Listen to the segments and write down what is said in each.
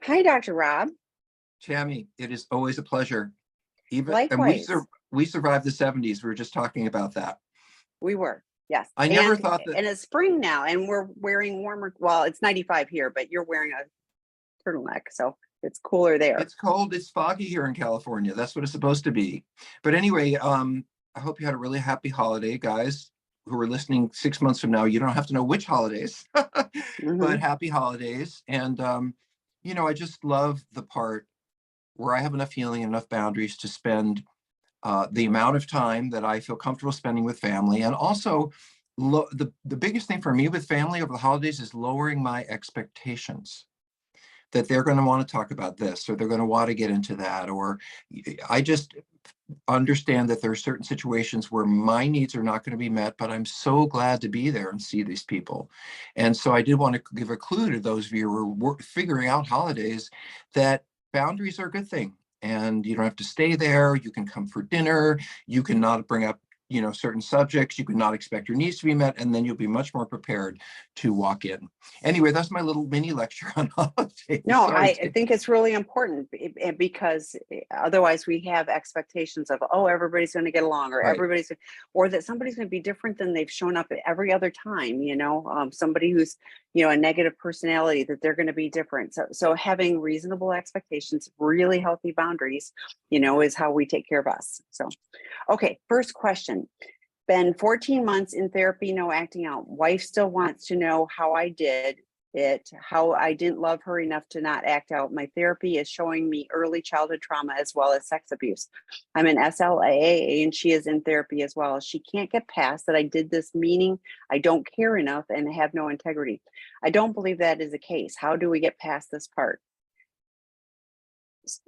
Hi, Dr. Rob. Tammy, it is always a pleasure. Even and Likewise, we survived the 70s. We were just talking about that. we were. Yes. I never And thought that and it's spring now and we're wearing warmer. Well, it's 95 here, but you're wearing a turtleneck, so it's cooler there. it's cold, it's foggy here in California. That's what it's supposed to be. But anyway, I hope you had a really happy holiday, guys who are listening 6 months from now. You don't have to know which holidays, but Hmm. happy holidays. And I just love the part where I have enough healing, enough boundaries to spend the amount of time that I feel comfortable spending with family. And also, the biggest thing for me with family over the holidays is lowering my expectations that they're going to want to talk about this or they're going to want to get into that. Or I just understand that there are certain situations where my needs are not going to be met, but I'm so glad to be there and see these people. And so I did want to give a clue to those of you who are figuring out holidays that boundaries are a good thing. And you don't have to stay there. You can come for dinner. You can not bring up, certain subjects. You can not expect your needs to be met, and then you'll be much more prepared to walk in. Anyway, that's my little mini lecture on holidays. No, Sorry, I think it's really important because otherwise we have expectations of, oh, everybody's going to get along, or right. or that somebody's going to be different than they've shown up every other time. Somebody who's, a negative personality, that they're going to be different. So having reasonable expectations, really healthy boundaries, is how we take care of us. So, okay, first question. Been 14 months in therapy, no acting out. Wife still wants to know how I did it, how I didn't love her enough to not act out. My therapy is showing me early childhood trauma as well as sex abuse. I'm an SLAA and she is in therapy as well. She can't get past that I did this, meaning I don't care enough and have no integrity. I don't believe that is the case. How do we get past this part?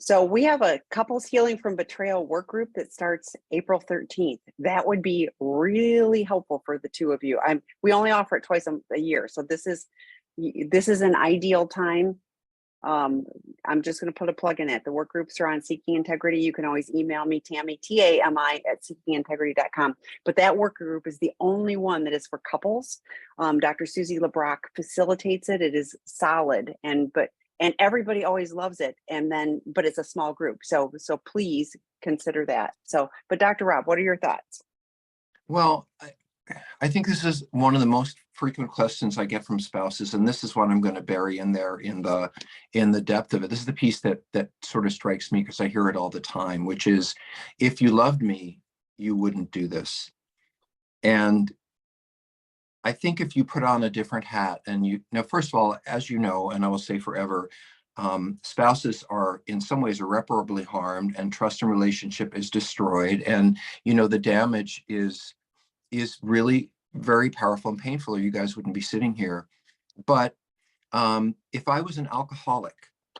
So we have a couples healing from betrayal work group that starts April 13th. That would be really helpful for the two of you. We only offer it twice a year. So this is an ideal time. I'm just going to put a plug in it. The work groups are on Seeking Integrity. You can always email me, Tammy, TAMI at seekingintegrity.com. But that work group is the only one that is for couples. Dr. Susie LeBrock facilitates it. It is solid, and everybody always loves it. But it's a small group. So please consider that. But Dr. Rob, what are your thoughts? Well, I think this is one of the most frequent questions I get from spouses, and this is what I'm going to bury in there in the depth of it. This is the piece that sort of strikes me because I hear it all the time, which is, if you loved me, you wouldn't do this. And I think if you put on a different hat and now, first of all, as you know, and I will say forever, spouses are in some ways irreparably harmed, and trust and relationship is destroyed. And, the damage is really very powerful and painful, or you guys wouldn't be sitting here. But if I was an alcoholic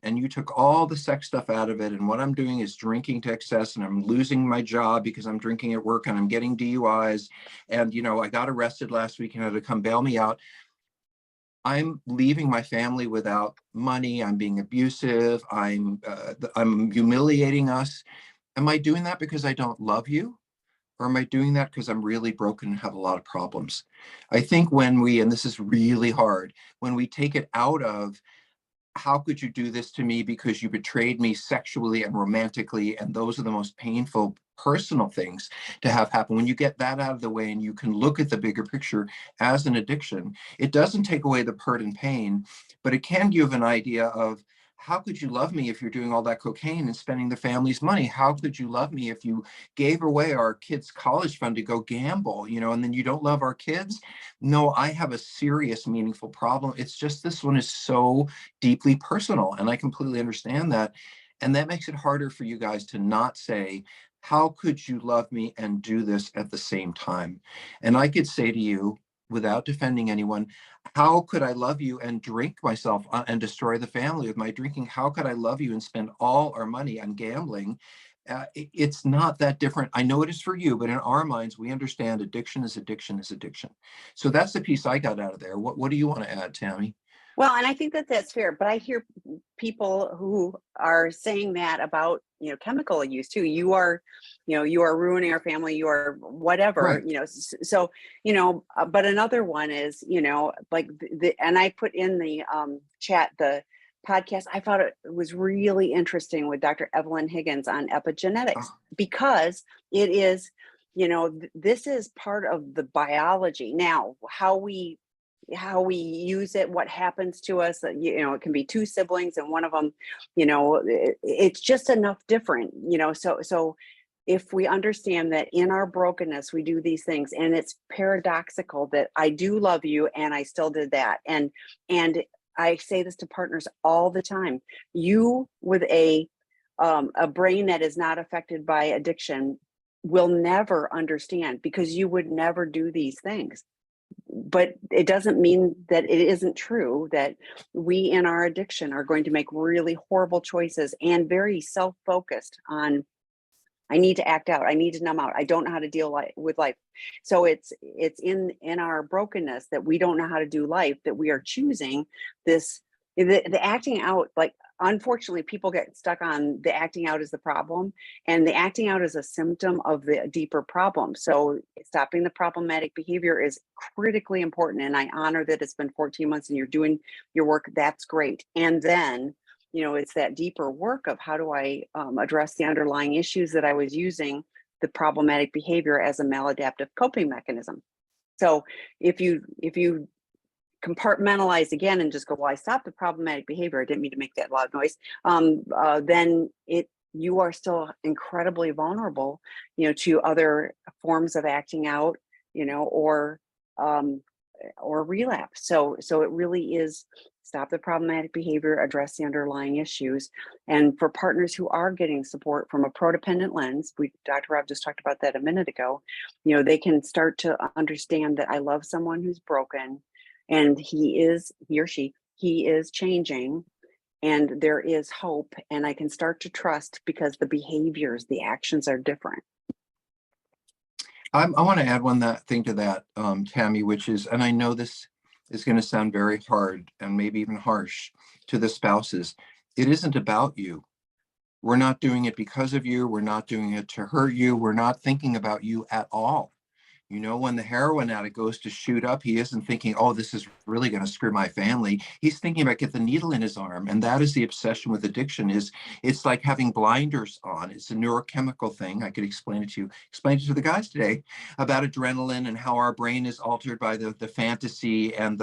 and you took all the sex stuff out of it, and what I'm doing is drinking to excess, and I'm losing my job because I'm drinking at work, and I'm getting DUIs, and I got arrested last week and had to come bail me out. I'm leaving my family without money. I'm being abusive. I'm humiliating us. Am I doing that because I don't love you? Or am I doing that because I'm really broken and have a lot of problems? I think and this is really hard, when we take it out of, how could you do this to me because you betrayed me sexually and romantically, and those are the most painful personal things to have happen. When you get that out of the way and you can look at the bigger picture as an addiction, it doesn't take away the hurt and pain, but it can give an idea of, how could you love me if you're doing all that cocaine and spending the family's money? How could you love me if you gave away our kids' college fund to go gamble, and then you don't love our kids? No, I have a serious, meaningful problem. It's just, this one is so deeply personal, and I completely understand that. And that makes it harder for you guys to not say, how could you love me and do this at the same time? And I could say to you, without defending anyone, how could I love you and drink myself and destroy the family with my drinking? How could I love you and spend all our money on gambling? It's not that different. I know it is for you, but in our minds, we understand addiction is addiction is addiction. So that's the piece I got out of there. What do you want to add, Tammy? Well, and I think that that's fair, but I hear people who are saying that about, chemical use too. You are ruining our family, you are whatever, Correct. but another one is, like and I put in the chat podcast. I thought it was really interesting with Dr. Evelyn Higgins on epigenetics, Oh, because it is, this is part of the biology. Now, how we use it, what happens to us, it can be two siblings and one of them, it's just enough different, so if we understand that in our brokenness we do these things, and it's paradoxical that I do love you and I still did that, and I say this to partners all the time. You with a brain that is not affected by addiction will never understand, because you would never do these things. But it doesn't mean that it isn't true that we in our addiction are going to make really horrible choices and very self-focused on, I need to act out, I need to numb out, I don't know how to deal with life. So it's in our brokenness that we don't know how to do life, that we are choosing this, the acting out. Like, unfortunately, people get stuck on the acting out is the problem, and the acting out is a symptom of the deeper problem. So stopping the problematic behavior is critically important, and I honor that it's been 14 months and you're doing your work. That's great. And then it's that deeper work of, how do I address the underlying issues that I was using the problematic behavior as a maladaptive coping mechanism. So if you compartmentalize again and just go, well, I stopped the problematic behavior, I didn't mean to make that loud noise, then you are still incredibly vulnerable, to other forms of acting out, or relapse. So it really is stop the problematic behavior, address the underlying issues. And for partners who are getting support from a codependent lens, Dr. Rob just talked about that a minute ago, they can start to understand that I love someone who's broken, and he or she is changing, and there is hope, and I can start to trust because the behaviors, the actions are different. I want to add one thing to that, Tammy, which is, and I know this is going to sound very hard and maybe even harsh to the spouses. It isn't about you. We're not doing it because of you. We're not doing it to hurt you. We're not thinking about you at all. When the heroin addict goes to shoot up, he isn't thinking, oh, this is really going to screw my family. He's thinking about get the needle in his arm. And that is the obsession with addiction. It's like having blinders on. It's a neurochemical thing. I could explain it to the guys today about adrenaline and how our brain is altered by the fantasy and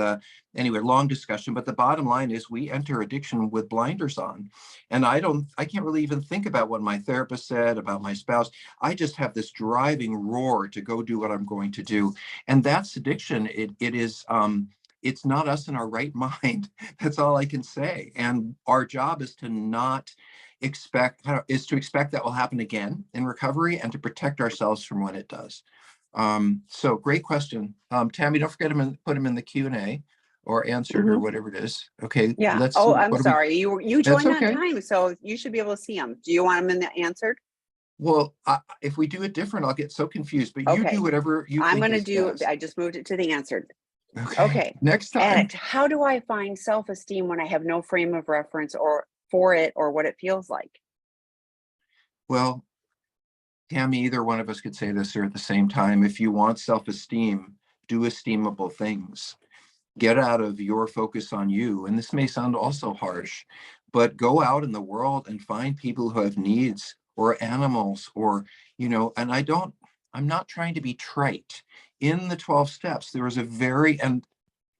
anyway, long discussion. But the bottom line is we enter addiction with blinders on. And I can't really even think about what my therapist said about my spouse. I just have this driving roar to go do what I'm going to do. And that's addiction. It is, it's not us in our right mind. That's all I can say. And our job is to not expect that will happen again in recovery, and to protect ourselves from when it does. So great question. Tammy, don't forget to put them in the Q&A or answered or whatever it is. Okay. Yeah. Let's Oh, see. I'm sorry. You That's joined on okay. time, so you should be able to see them. Do you want them in the answered? Well, if we do it different, I'll get so confused, but you Okay. do whatever you I'm think going to is do, best. I just moved it to the answered. Okay. Okay. Next time. Addict, how do I find self-esteem when I have no frame of reference or for it, or what it feels like? Well, Tammy, either one of us could say this or at the same time. If you want self-esteem, do esteemable things. Get out of your focus on you. And this may sound also harsh, but go out in the world and find people who have needs, or animals, or, and I'm not trying to be trite. In the 12 steps, there is and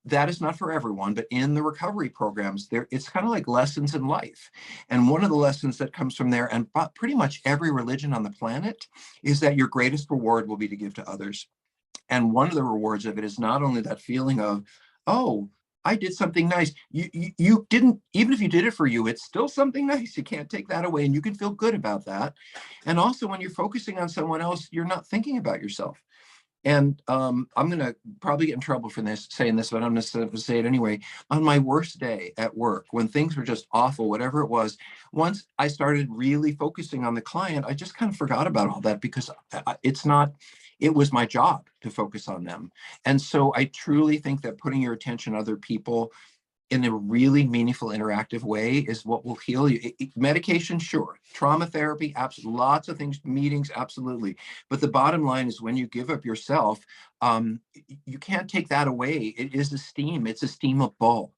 that is not for everyone, but in the recovery programs, it's kind of like lessons in life. And one of the lessons that comes from there, and pretty much every religion on the planet, is that your greatest reward will be to give to others. And one of the rewards of it is not only that feeling of, oh, I did something nice. You didn't, even if you did it for you, it's still something nice. You can't take that away, and you can feel good about that. And also, when you're focusing on someone else, you're not thinking about yourself. And I'm going to probably get in trouble for saying this, but I'm going to say it anyway. On my worst day at work, when things were just awful, whatever it was, once I started really focusing on the client, I just kind of forgot about all that, because it was my job to focus on them. And so I truly think that putting your attention on other people in a really meaningful, interactive way is what will heal you. Medication, sure. Trauma therapy, absolutely. Lots of things, meetings, absolutely. But the bottom line is, when you give up yourself, you can't take that away. It is esteem. It's esteemable.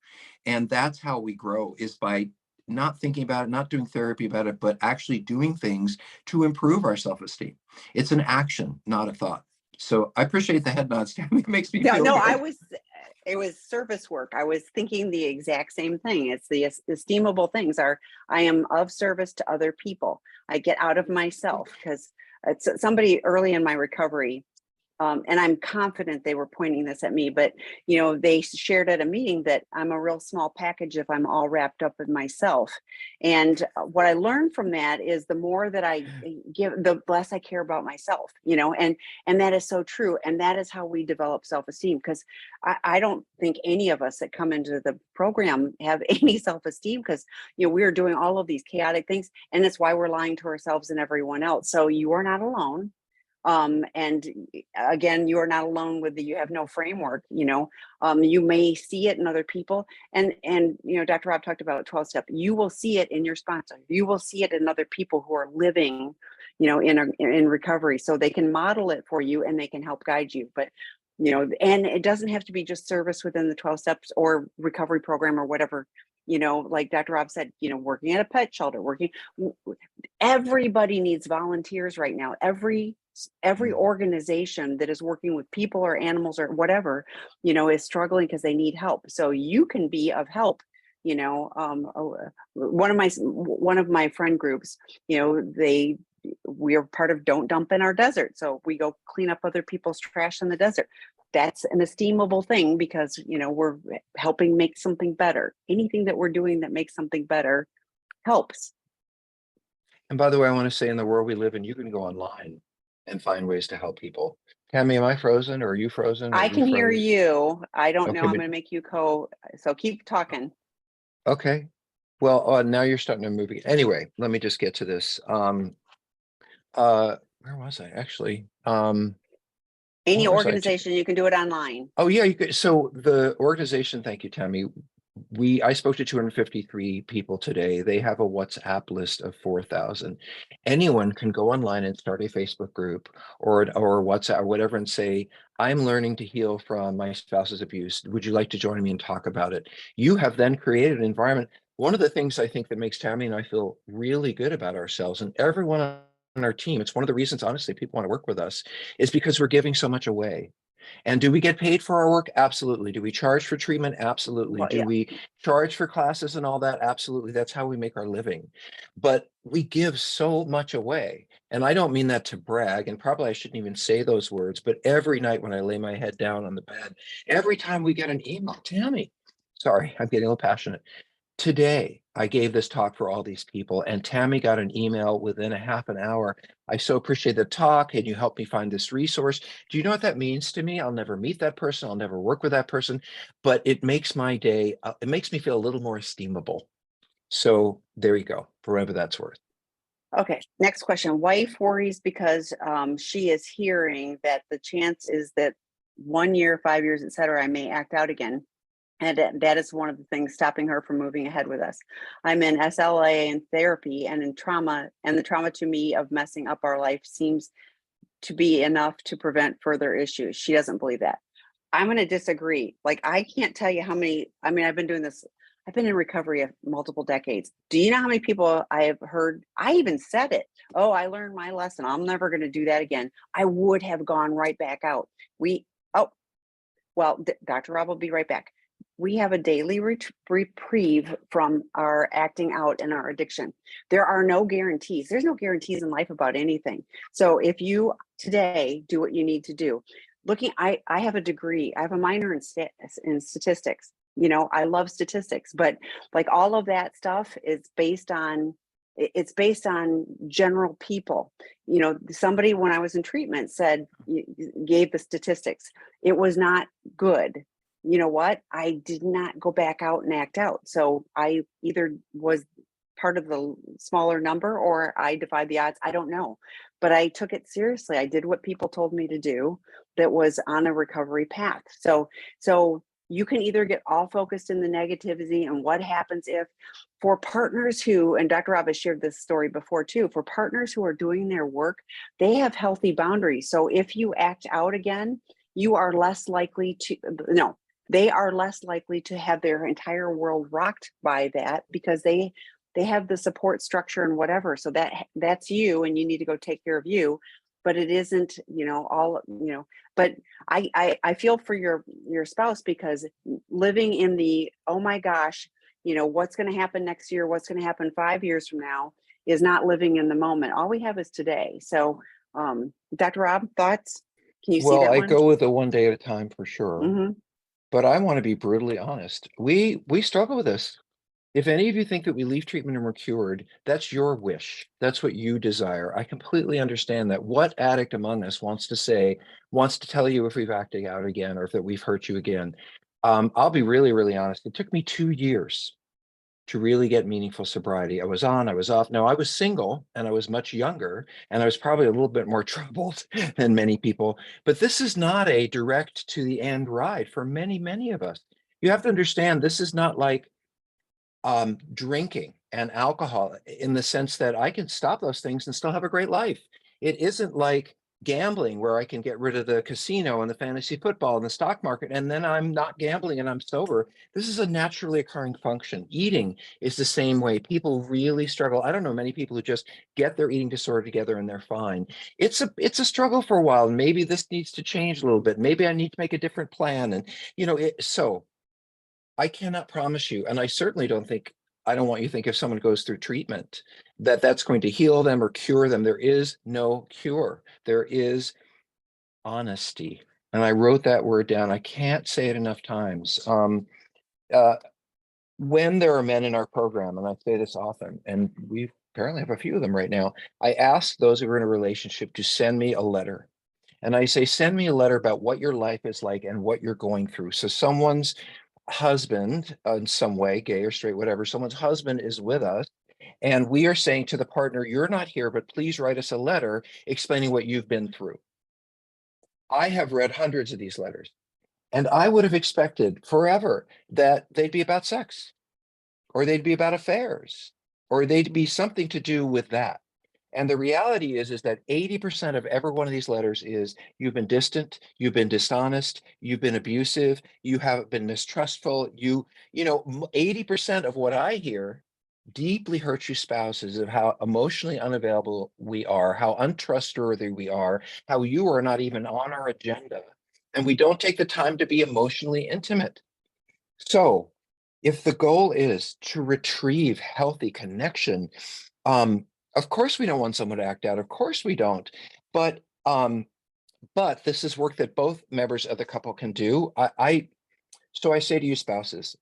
And that's how we grow, is by not thinking about it, not doing therapy about it, but actually doing things to improve our self-esteem. It's an action, not a thought. So I appreciate the head nods. It makes me No, feel no, good. it was service work. I was thinking the exact same thing. It's the esteemable things are, I am of service to other people. I get out of myself because it's somebody early in my recovery. And I'm confident they were pointing this at me, but they shared at a meeting that I'm a real small package if I'm all wrapped up in myself. And what I learned from that is the more that I give, the less I care about myself, and that is so true. And that is how we develop self-esteem, because I don't think any of us that come into the program have any self-esteem, because we're doing all of these chaotic things, and that's why we're lying to ourselves and everyone else. So you are not alone. And again, you are not alone with you have no framework. You may see it in other people, and Dr. Rob talked about 12-step. You will see it in your sponsor. You will see it in other people who are living, in recovery, so they can model it for you and they can help guide you. But and it doesn't have to be just service within the 12 steps or recovery program or whatever. Like Dr. Rob said, working at a pet shelter, everybody needs volunteers right now. Every organization that is working with people or animals or whatever, is struggling because they need help. So you can be of help. One of my friend groups, we are part of Don't Dump in Our Desert. So we go clean up other people's trash in the desert. That's an esteemable thing because, we're helping make something better. Anything that we're doing that makes something better helps. And by the way, I want to say in the world we live in, you can go online and find ways to help people. Tammy, am I frozen or are you frozen? Or I can hear you. I don't know. Okay, I'm going to make you so keep talking. okay. Well, now you're starting to move again. Anyway, let me just get to this. Where was I actually? Any organization, you can do it online. Oh yeah, you could. So the organization, thank you, Tammy. I spoke to 253 people today. They have a WhatsApp list of 4,000. Anyone can go online and start a Facebook group or WhatsApp or whatever and say, I'm learning to heal from my spouse's abuse. Would you like to join me and talk about it? You have then created an environment. One of the things I think that makes Tammy and I feel really good about ourselves and everyone on our team, it's one of the reasons, honestly, people want to work with us, is because we're giving so much away. And do we get paid for our work? Absolutely. Do we charge for treatment? Absolutely. Well, Do yeah. we charge for classes and all that? Absolutely. That's how we make our living. But we give so much away. And I don't mean that to brag, and probably I shouldn't even say those words, but every night when I lay my head down on the bed, every time we get an email, Tammy, sorry, I'm getting a little passionate. Today, I gave this talk for all these people, and Tammy got an email within a half an hour. I so appreciate the talk. Can you help me find this resource? Do you know what that means to me? I'll never meet that person. I'll never work with that person, but it makes my day, it makes me feel a little more esteemable. So there you go, for whatever that's worth. Okay, next question. Wife worries because she is hearing that the chance is that 1 year, 5 years, etc., I may act out again. And that is one of the things stopping her from moving ahead with us. I'm in SLA and therapy and in trauma, and the trauma to me of messing up our life seems to be enough to prevent further issues. She doesn't believe that. I'm going to disagree. Like, I can't tell you how many, I've been doing this. I've been in recovery of multiple decades. Do you know how many people I have heard? I even said it. Oh, I learned my lesson. I'm never going to do that again. I would have gone right back out. Dr. Rob will be right back. We have a daily reprieve from our acting out and our addiction. There are no guarantees. There's no guarantees in life about anything. So if you today do what you need to do, I have a degree. I have a minor in statistics. I love statistics, but like all of that stuff is based on general people. Somebody when I was in treatment gave the statistics. It was not good. You know what? I did not go back out and act out. So I either was part of the smaller number or I defied the odds. I don't know, but I took it seriously. I did what people told me to do that was on a recovery path. So you can either get all focused in the negativity and what happens if, for partners who, and Dr. Rob has shared this story before too, for partners who are doing their work, they have healthy boundaries. So if you act out again, you are less likely to, they are less likely to have their entire world rocked by that because they they have the support structure and whatever. So that's you, and you need to go take care of you. But it isn't, all, but I feel for your spouse, because living in the, oh my gosh, what's going to happen next year, what's going to happen 5 years from now, is not living in the moment. All we have is today. So, Dr. Rob, thoughts? Can you see Well, that I one? go with the one day at a time for sure. Mm-hmm. But I want to be brutally honest. We struggle with this. If any of you think that we leave treatment and we're cured, that's your wish. That's what you desire. I completely understand that. What addict among us wants to tell you if we've acted out again or if that we've hurt you again? I'll be really, really honest. It took me 2 years to really get meaningful sobriety. I was on, I was off. Now I was single and I was much younger and I was probably a little bit more troubled than many people, but this is not a direct to the end ride for many, many of us. You have to understand, this is not like drinking and alcohol in the sense that I can stop those things and still have a great life. It isn't like gambling where I can get rid of the casino and the fantasy football and the stock market, and then I'm not gambling and I'm sober. This is a naturally occurring function. Eating is the same way. People really struggle. I don't know many people who just get their eating disorder together and they're fine. It's a struggle for a while. And maybe this needs to change a little bit. Maybe I need to make a different plan. And so I cannot promise you, and I certainly I don't want you to think if someone goes through treatment that that's going to heal them or cure them. There is no cure. There is honesty. And I wrote that word down. I can't say it enough times. Uh, when there are men in our program, and I say this often, and we apparently have a few of them right now, I ask those who are in a relationship to send me a letter. And I say, send me a letter about what your life is like and what you're going through. So someone's husband, in some way, gay or straight, whatever, someone's husband is with us, and we are saying to the partner, you're not here, but please write us a letter explaining what you've been through. I have read hundreds of these letters, and I would have expected forever that they'd be about sex, or they'd be about affairs, or they'd be something to do with that. And the reality is that 80% of every one of these letters is you've been distant, you've been dishonest, you've been abusive, you have been mistrustful. 80% of what I hear deeply hurts you spouses of how emotionally unavailable we are, how untrustworthy we are, how you are not even on our agenda. And we don't take the time to be emotionally intimate. So if the goal is to retrieve healthy connection, of course we don't want someone to act out. Of course we don't. But this is work that both members of the couple can do. So I say to you spouses,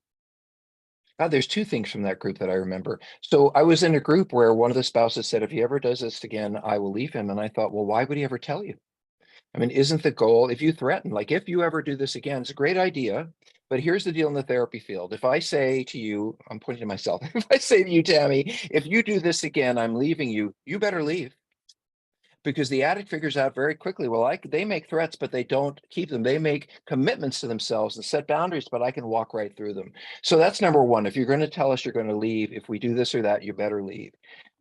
there's two things from that group that I remember. So I was in a group where one of the spouses said, if he ever does this again, I will leave him. And I thought, well, why would he ever tell you? I mean, isn't the goal, if you threaten, like if you ever do this again, it's a great idea, but here's the deal in the therapy field. If I say to you, I'm pointing to myself, if I say to you, Tammy, if you do this again, I'm leaving you, you better leave. Because the addict figures out very quickly, well, they make threats, but they don't keep them. They make commitments to themselves and set boundaries, but I can walk right through them. So that's number one. If you're going to tell us you're going to leave, if we do this or that, you better leave.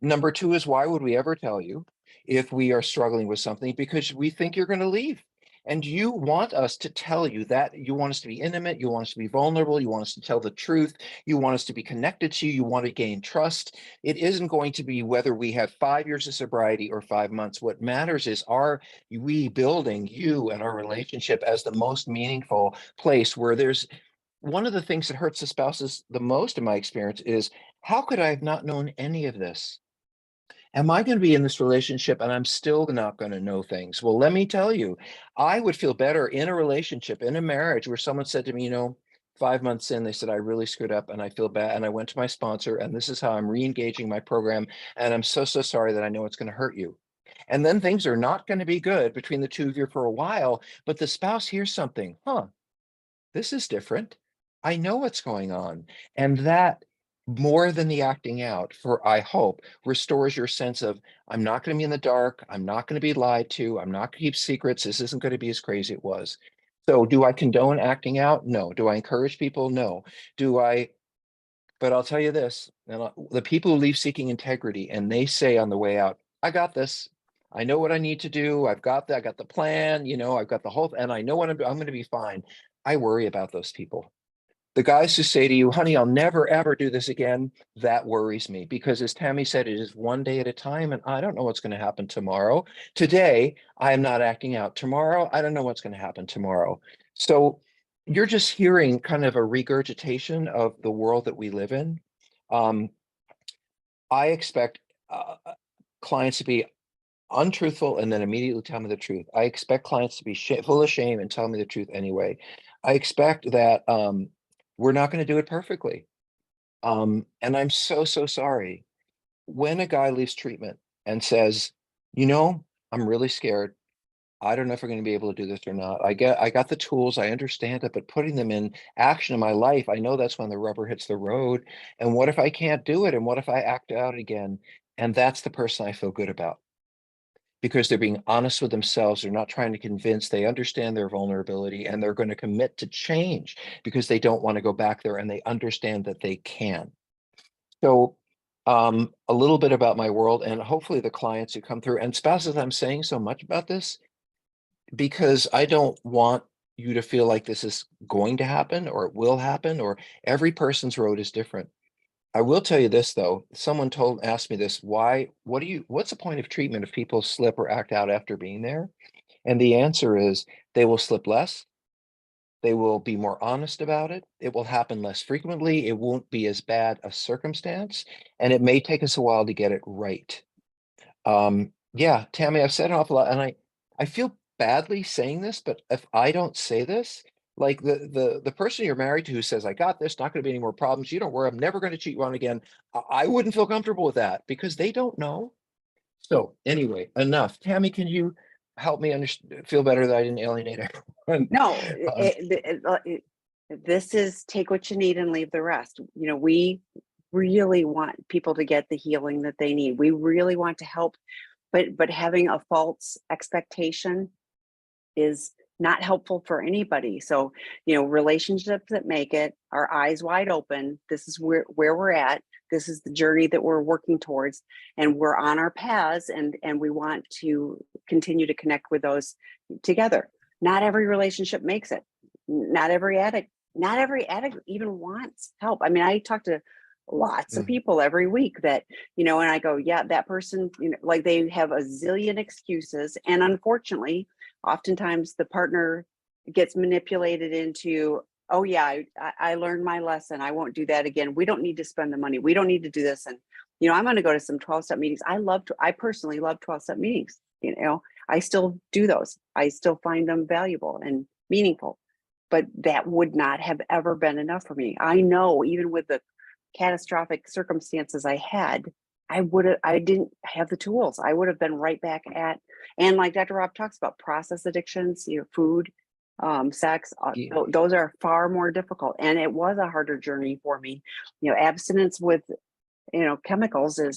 Number two is, why would we ever tell you if we are struggling with something? Because we think you're going to leave. And you want us to tell you that. You want us to be intimate. You want us to be vulnerable. You want us to tell the truth. You want us to be connected to you. You want to gain trust. It isn't going to be whether we have 5 years of sobriety or 5 months. What matters is, are we building you and our relationship as the most meaningful place where there's one of the things that hurts the spouses the most, in my experience, is how could I have not known any of this? Am I going to be in this relationship and I'm still not going to know things? Well, let me tell you, I would feel better in a relationship, in a marriage where someone said to me, 5 months in, they said, I really screwed up and I feel bad. And I went to my sponsor and this is how I'm re-engaging my program. And I'm so, so sorry that I know it's going to hurt you. And then things are not going to be good between the two of you for a while, but the spouse hears something, this is different. I know what's going on. And that, more than the acting out, I hope, restores your sense of, I'm not going to be in the dark. I'm not going to be lied to. I'm not going to keep secrets. This isn't going to be as crazy as it was. So do I condone acting out? No. Do I encourage people? No. But I'll tell you this, and the people who leave seeking integrity and they say on the way out, I got this. I know what I need to do. I've got that. I got the plan, I've got the whole, and I know what I'm going to be fine. I worry about those people. The guys who say to you, honey, I'll never, ever do this again, that worries me because as Tammy said, it is one day at a time and I don't know what's going to happen tomorrow. Today, I am not acting out. Tomorrow, I don't know what's going to happen tomorrow. So you're just hearing kind of a regurgitation of the world that we live in. I expect clients to be untruthful and then immediately tell me the truth. I expect clients to be full of shame and tell me the truth anyway. I expect that we're not going to do it perfectly. And I'm so, so sorry. When a guy leaves treatment and says, you know, I'm really scared. I don't know if we're going to be able to do this or not. I got the tools, I understand it, but putting them in action in my life, I know that's when the rubber hits the road. And what if I can't do it? And what if I act out again? And that's the person I feel good about because they're being honest with themselves. They're not trying to convince, they understand their vulnerability and they're going to commit to change because they don't want to go back there and they understand that they can. So a little bit about my world and hopefully the clients who come through and spouses, I'm saying so much about this because I don't want you to feel like this is going to happen or it will happen or every person's road is different. I will tell you this though, someone asked me this, what's the point of treatment if people slip or act out after being there? And the answer is they will slip less. They will be more honest about it. It will happen less frequently. It won't be as bad a circumstance. And it may take us a while to get it right. Yeah, Tammy, I've said an awful lot and I feel badly saying this, but if I don't say this, like the person you're married to who says, I got this, not going to be any more problems. You don't worry, I'm never going to cheat you on again. I wouldn't feel comfortable with that because they don't know. So anyway, enough. Tammy, can you help me feel better that I didn't alienate everyone? No, Um, this is take what you need and leave the rest. You know, we really want people to get the healing that they need. We really want to help, but having a false expectation is not helpful for anybody. So, you know, relationships that make it, our eyes wide open, this is where we're at. This is the journey that we're working towards, and we're on our paths, and we want to continue to connect with those together. Not every relationship makes it. Not every addict even wants help. I mean, I talk to lots of people every week that, you know, and I go, yeah, that person, you know, like they have a zillion excuses. And unfortunately, oftentimes the partner gets manipulated into, oh yeah, I learned my lesson. I won't do that again. We don't need to spend the money. We don't need to do this. And, you know, I'm going to go to some 12-step meetings. I personally love 12-step meetings. You know, I still do those. I still find them valuable and meaningful, but that would not have ever been enough for me. I know even with the catastrophic circumstances I had, I didn't have the tools. I would have been right back at, and like Dr. Rob talks about, process addictions, you know, food, sex, yeah. those are far more difficult. And it was a harder journey for me. You know, abstinence with, you know, chemicals it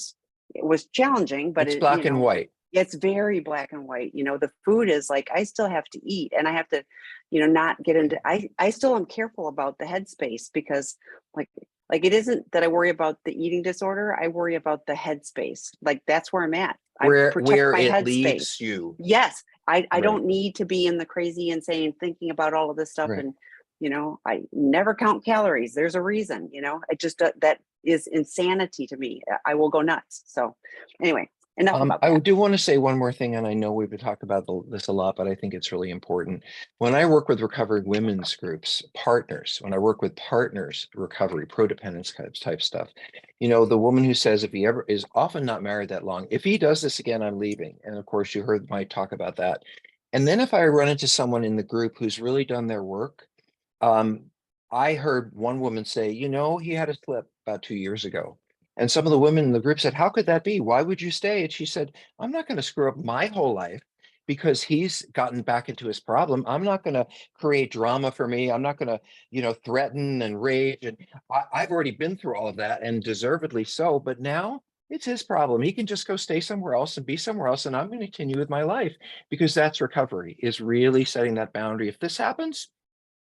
was challenging, but It's it, you black and know, white. it's very black and white. You know, the food is like, I still have to eat and I have to, you know, not get into, I still am careful about the headspace because like it isn't that I worry about the eating disorder. I worry about the headspace. Like that's where I'm at. I protect Where my it headspace. leads you. Yes. I Right, don't need to be in the crazy insane thinking about all of this stuff. right. And, you know, I never count calories. There's a reason, you know, I just, that is insanity to me. I will go nuts. So anyway, enough about I that. do want to say one more thing, and I know we've talked about this a lot, but I think it's really important. When I work with recovered women's groups, partners, when I work with partners, recovery, codependence type stuff, you know, the woman who says if he ever is often not married that long, if he does this again, I'm leaving. And of course, you heard my talk about that. And then if I run into someone in the group who's really done their work, um, I heard one woman say, you know, he had a slip about 2 years ago. And some of the women in the group said, how could that be? Why would you stay? And she said, I'm not going to screw up my whole life because he's gotten back into his problem. I'm not going to create drama for me. I'm not going to, you know, threaten and rage. And I've already been through all of that and deservedly so. But now it's his problem. He can just go stay somewhere else and be somewhere else. And I'm going to continue with my life because that's recovery, is really setting that boundary. If this happens,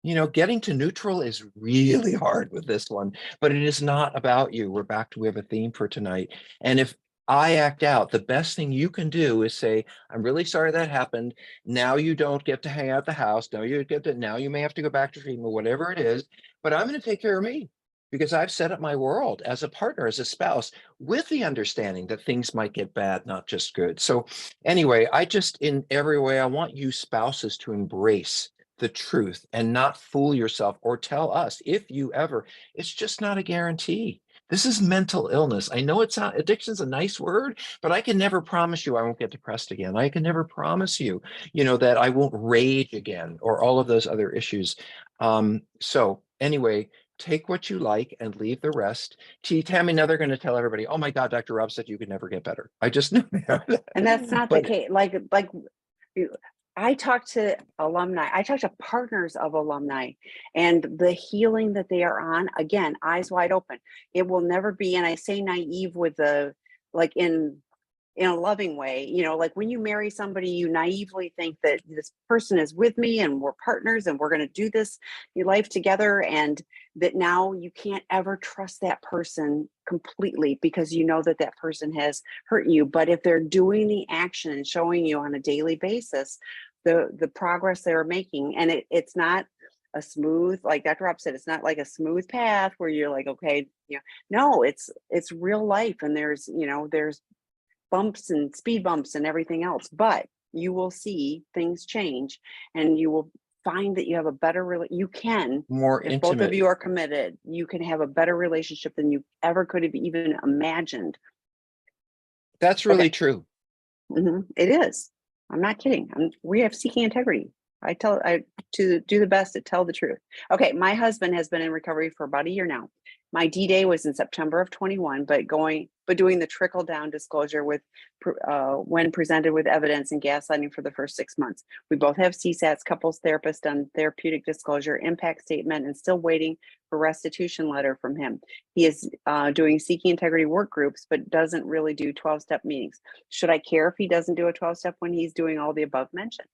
you know, getting to neutral is really hard with this one, but it is not about you. We have a theme for tonight. And if I act out, the best thing you can do is say, I'm really sorry that happened. Now you don't get to hang out at the house. Now you may have to go back to treatment, whatever it is, but I'm going to take care of me because I've set up my world as a partner, as a spouse, with the understanding that things might get bad, not just good. So anyway, I just, in every way, I want you spouses to embrace the truth and not fool yourself or tell us if you ever, it's just not a guarantee. This is mental illness. I know it's not, addiction's a nice word, but I can never promise you I won't get depressed again. I can never promise you, that I won't rage again or all of those other issues. So anyway, take what you like and leave the rest. Tammy, now they're going to tell everybody, oh my God, Dr. Rob said you could never get better. I just know that. And that's not the case. Like I talk to alumni, I talk to partners of alumni, and the healing that they are on, again, eyes wide open. It will never be, and I say naive with the, like in a loving way, like when you marry somebody, you naively think that this person is with me and we're partners and we're going to do this life together, and that now you can't ever trust that person completely because you know that that person has hurt you. But if they're doing the action and showing you on a daily basis the progress they're making, and it's not a smooth, like Dr. Rob said, it's not like a smooth path where you're like, okay, no, it's real life, and there's bumps and speed bumps and everything else, but you will see things change, and you will find that you have a better you can, More if both of intimate. you are committed, you can have a better relationship than you ever could have even imagined. That's really true. It is. I'm not kidding. We have seeking integrity. I to do the best to tell the truth. Okay, my husband has been in recovery for about a year now. My D-Day was in September of 21, but doing the trickle down disclosure with when presented with evidence and gaslighting for the first 6 months. We both have CSATs, couples therapist on therapeutic disclosure, impact statement, and still waiting for restitution letter from him. He is doing seeking integrity work groups, but doesn't really do 12-step meetings. Should I care if he doesn't do a 12-step when he's doing all the above mentioned?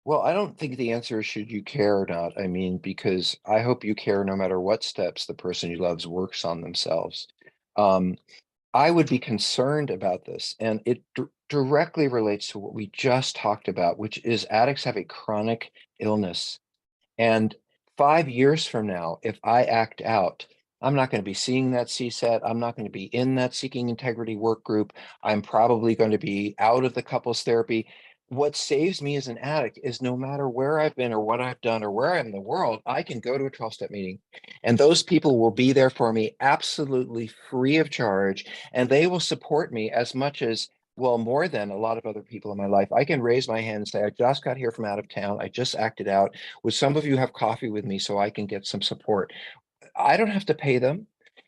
Well, I don't think the answer is should you care or not. I mean, because I hope you care no matter what steps the person you love works on themselves. I would be concerned about this, and it directly relates to what we just talked about, which is addicts have a chronic illness. And 5 years from now, if I act out, I'm not going to be seeing that CSAT. I'm not going to be in that seeking integrity work group. I'm probably going to be out of the couples therapy. What saves me as an addict is no matter where I've been or what I've done or where I am in the world, I can go to a 12-step meeting, and those people will be there for me absolutely free of charge, and they will support me as much as, well, more than a lot of other people in my life. I can raise my hand and say, I just got here from out of town. I just acted out. Would some of you have coffee with me so I can get some support? I don't have to pay them.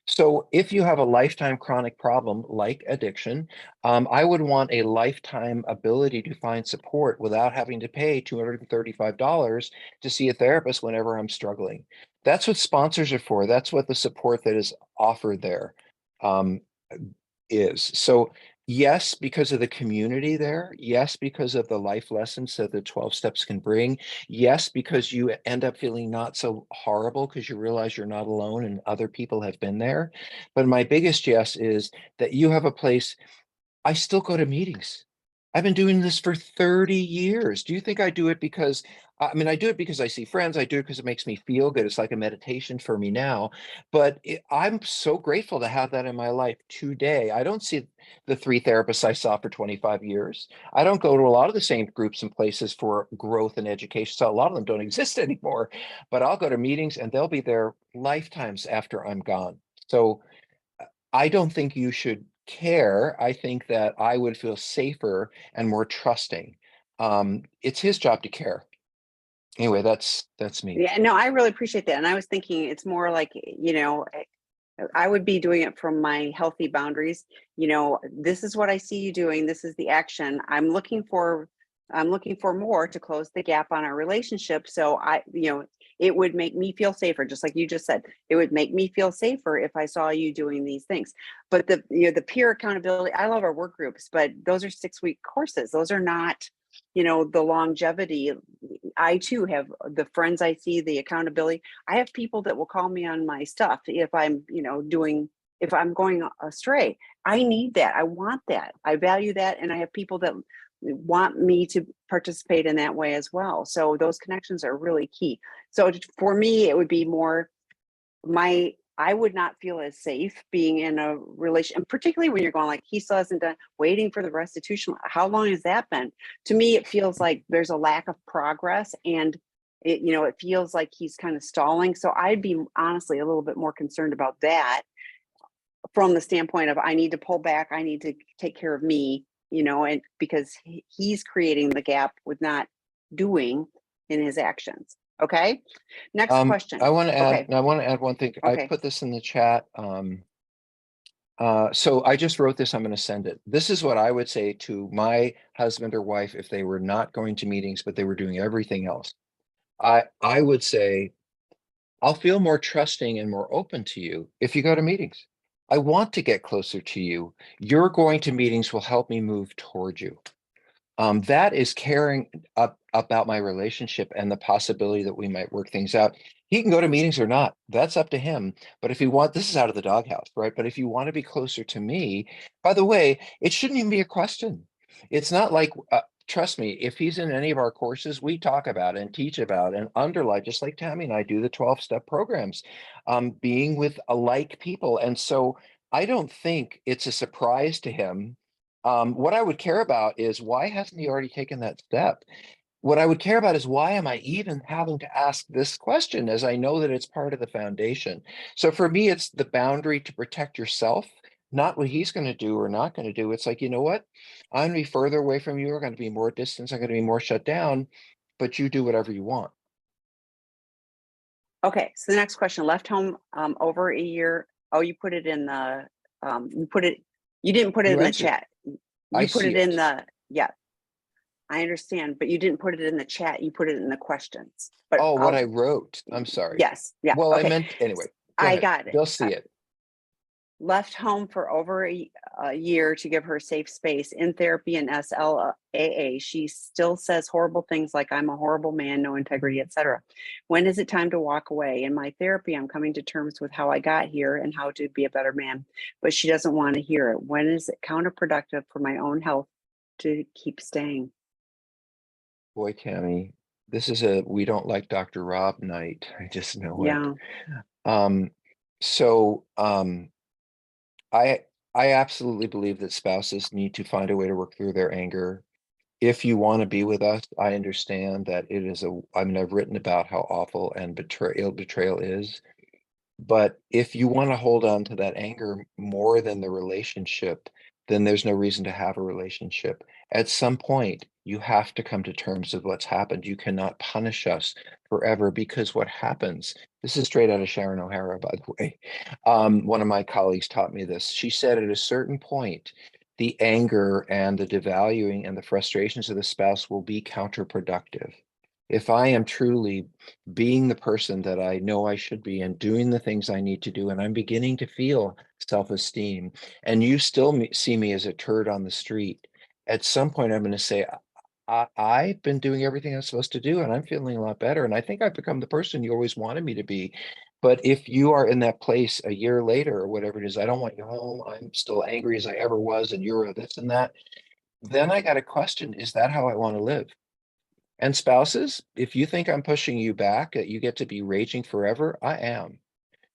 So if you have a lifetime chronic problem like addiction, I would want a lifetime ability to find support without having to pay $235 to see a therapist whenever I'm struggling. That's what sponsors are for. That's what the support that is offered there um, is. So yes, because of the community there. Yes, because of the life lessons that the 12 steps can bring. Yes, because you end up feeling not so horrible because you realize you're not alone and other people have been there. But my biggest yes is that you have a place. I still go to meetings. I've been doing this for 30 years. Do you think I do it because, I mean, I do it because I see friends. I do it because it makes me feel good. It's like a meditation for me now. But I'm so grateful to have that in my life today. I don't see the 3 therapists I saw for 25 years. I don't go to a lot of the same groups and places for growth and education. So a lot of them don't exist anymore. But I'll go to meetings and they'll be there lifetimes after I'm gone. So I don't think you should care. I think that I would feel safer and more trusting. It's his job to care. Anyway, that's me. Yeah, no, I really appreciate that. And I was thinking it's more like, I would be doing it from my healthy boundaries. This is what I see you doing. This is the action. I'm looking for more to close the gap on our relationship. So it would make me feel safer, just like you just said. It would make me feel safer if I saw you doing these things. But the peer accountability, I love our work groups, but those are 6-week courses. Those are not, the longevity. I too have the friends I see, the accountability. I have people that will call me on my stuff if I'm, doing if I'm going astray. I need that. I want that. I value that. And I have people that want me to participate in that way as well. So those connections are really key. So for me, it would be more I would not feel as safe being in a relation, and particularly when you're going like, he still hasn't done, waiting for the restitution. How long has that been? To me, it feels like there's a lack of progress, and it feels like he's kind of stalling. So I'd be honestly a little bit more concerned about that from the standpoint of, I need to pull back, I need to take care of me, and because he's creating the gap with not doing in his actions. Okay. Next question. I want to add, Okay. I want to add one thing. I Okay. put this in the chat. So I just wrote this. I'm going to send it. This is what I would say to my husband or wife if they were not going to meetings, but they were doing everything else. I would say, I'll feel more trusting and more open to you if you go to meetings. I want to get closer to you. Your going to meetings will help me move toward you. That is caring about my relationship and the possibility that we might work things out. He can go to meetings or not. That's up to him. But if you want, this is out of the doghouse, right? But if you want to be closer to me, by the way, it shouldn't even be a question. It's not like, trust me, if he's in any of our courses, we talk about and teach about and underlie, just like Tammy and I do the 12-step programs, being with alike people. And so I don't think it's a surprise to him. What I would care about is, why hasn't he already taken that step? What I would care about is, why am I even having to ask this question, as I know that it's part of the foundation? So for me, it's the boundary to protect yourself, not what he's going to do or not going to do. It's like, you know what? I'm going to be further away from you. We're going to be more distance. I'm going to be more shut down, but you do whatever you want. Okay. So the next question, left home over a year. Oh, you put it in the, you didn't put it You in the answered. chat. I You put see it in it. the, yeah, I understand, but you didn't put it in the chat. You put it in the questions. But Oh, what I wrote. I'm sorry. yes, yeah, Well, I okay. meant, anyway, go I ahead. got it. They'll see it. Left home for over a year to give her safe space in therapy and SLAA. She still says horrible things like, I'm a horrible man, no integrity, etc. When is it time to walk away? In my therapy, I'm coming to terms with how I got here and how to be a better man, but she doesn't want to hear it. When is it counterproductive for my own health to keep staying? Boy, Tammy, this is we don't like Dr. Rob night. I just know it. Yeah. Um, so I absolutely believe that spouses need to find a way to work through their anger. If you want to be with us, I understand that it is I mean, I've written about how awful and betrayal is. But if you want to hold on to that anger more than the relationship, then there's no reason to have a relationship. At some point, you have to come to terms with what's happened. You cannot punish us forever, because what happens, this is straight out of Sharon O'Hara, by the way. One of my colleagues taught me this. She said at a certain point, the anger and the devaluing and the frustrations of the spouse will be counterproductive. If I am truly being the person that I know I should be and doing the things I need to do, and I'm beginning to feel self-esteem, and you still see me as a turd on the street, at some point I'm going to say, I've been doing everything I'm supposed to do, and I'm feeling a lot better. And I think I've become the person you always wanted me to be. But if you are in that place a year later or whatever it is, I don't want you home, I'm still angry as I ever was, and you're this and that, then I got a question, is that how I want to live? And spouses, if you think I'm pushing you back, that you get to be raging forever, I am.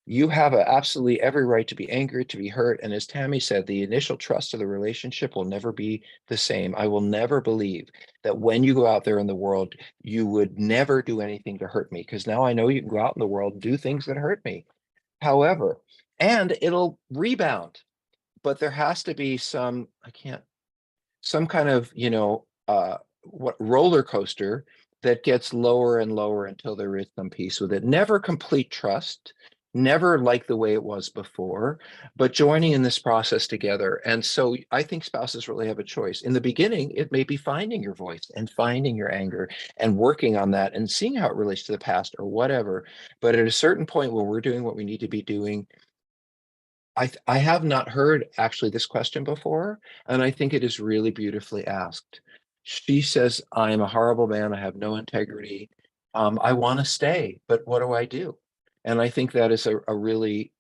You have absolutely every right to be angry, to be hurt. And as Tammy said, the initial trust of the relationship will never be the same. I will never believe that when you go out there in the world, you would never do anything to hurt me, because now I know you can go out in the world and do things that hurt me. However, and it'll rebound, but there has to be some kind of, what roller coaster that gets lower and lower until there is some peace with it. Never complete trust, never like the way it was before, but joining in this process together. And so I think spouses really have a choice. In the beginning, it may be finding your voice and finding your anger and working on that and seeing how it relates to the past or whatever. But at a certain point where we're doing what we need to be doing, I have not heard actually this question before, and I think it is really beautifully asked. She says, I am a horrible man. I have no integrity. I want to stay, but what do I do? And I think that is a really,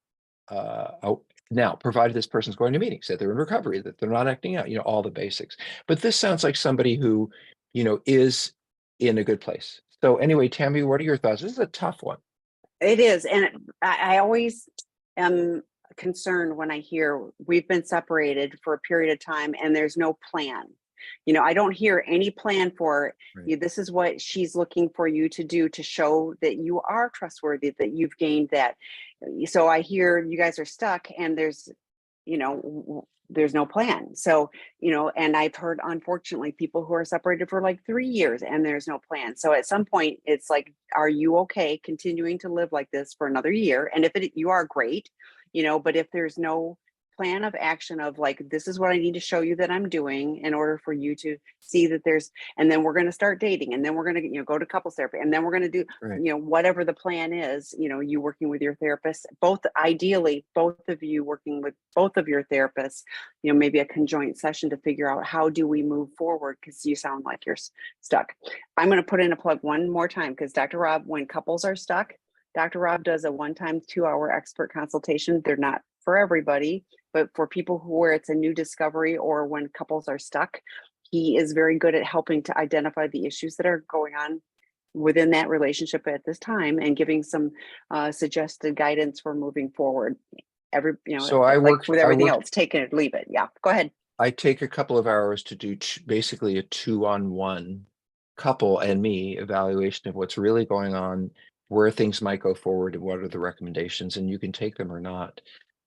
Now, provided this person's going to meetings, that they're in recovery, that they're not acting out, all the basics. But this sounds like somebody who, is in a good place. So anyway, Tammy, what are your thoughts? This is a tough one. It is. And I always am concerned when I hear we've been separated for a period of time and there's no plan. I don't hear any plan for you. This is what she's looking for you to do to show that you are trustworthy, that you've gained that. So I hear you guys are stuck and there's no plan. So, and I've heard, unfortunately, people who are separated for like 3 years and there's no plan. So at some point it's like, are you okay continuing to live like this for another year? And if you are, great, but if there's no plan of action of like, this is what I need to show you that I'm doing in order for you to see that and then we're going to start dating, and then we're going to, go to couples therapy, and then we're going to do, whatever the plan is, you working with your therapist, ideally, both of you working with both of your therapists, maybe a conjoint session to figure out how do we move forward, because you sound like you're stuck. I'm going to put in a plug one more time, because Dr. Rob, when couples are stuck, Dr. Rob does a one-time 2-hour expert consultation. They're not for everybody, but for people where it's a new discovery or when couples are stuck, he is very good at helping to identify the issues that are going on within that relationship at this time and giving some suggested guidance for moving forward. So I work with everything else, take it or leave it. Yeah, go ahead. I take a couple of hours to do basically a 2-on-1 couple and me evaluation of what's really going on, where things might go forward, and what are the recommendations, and you can take them or not.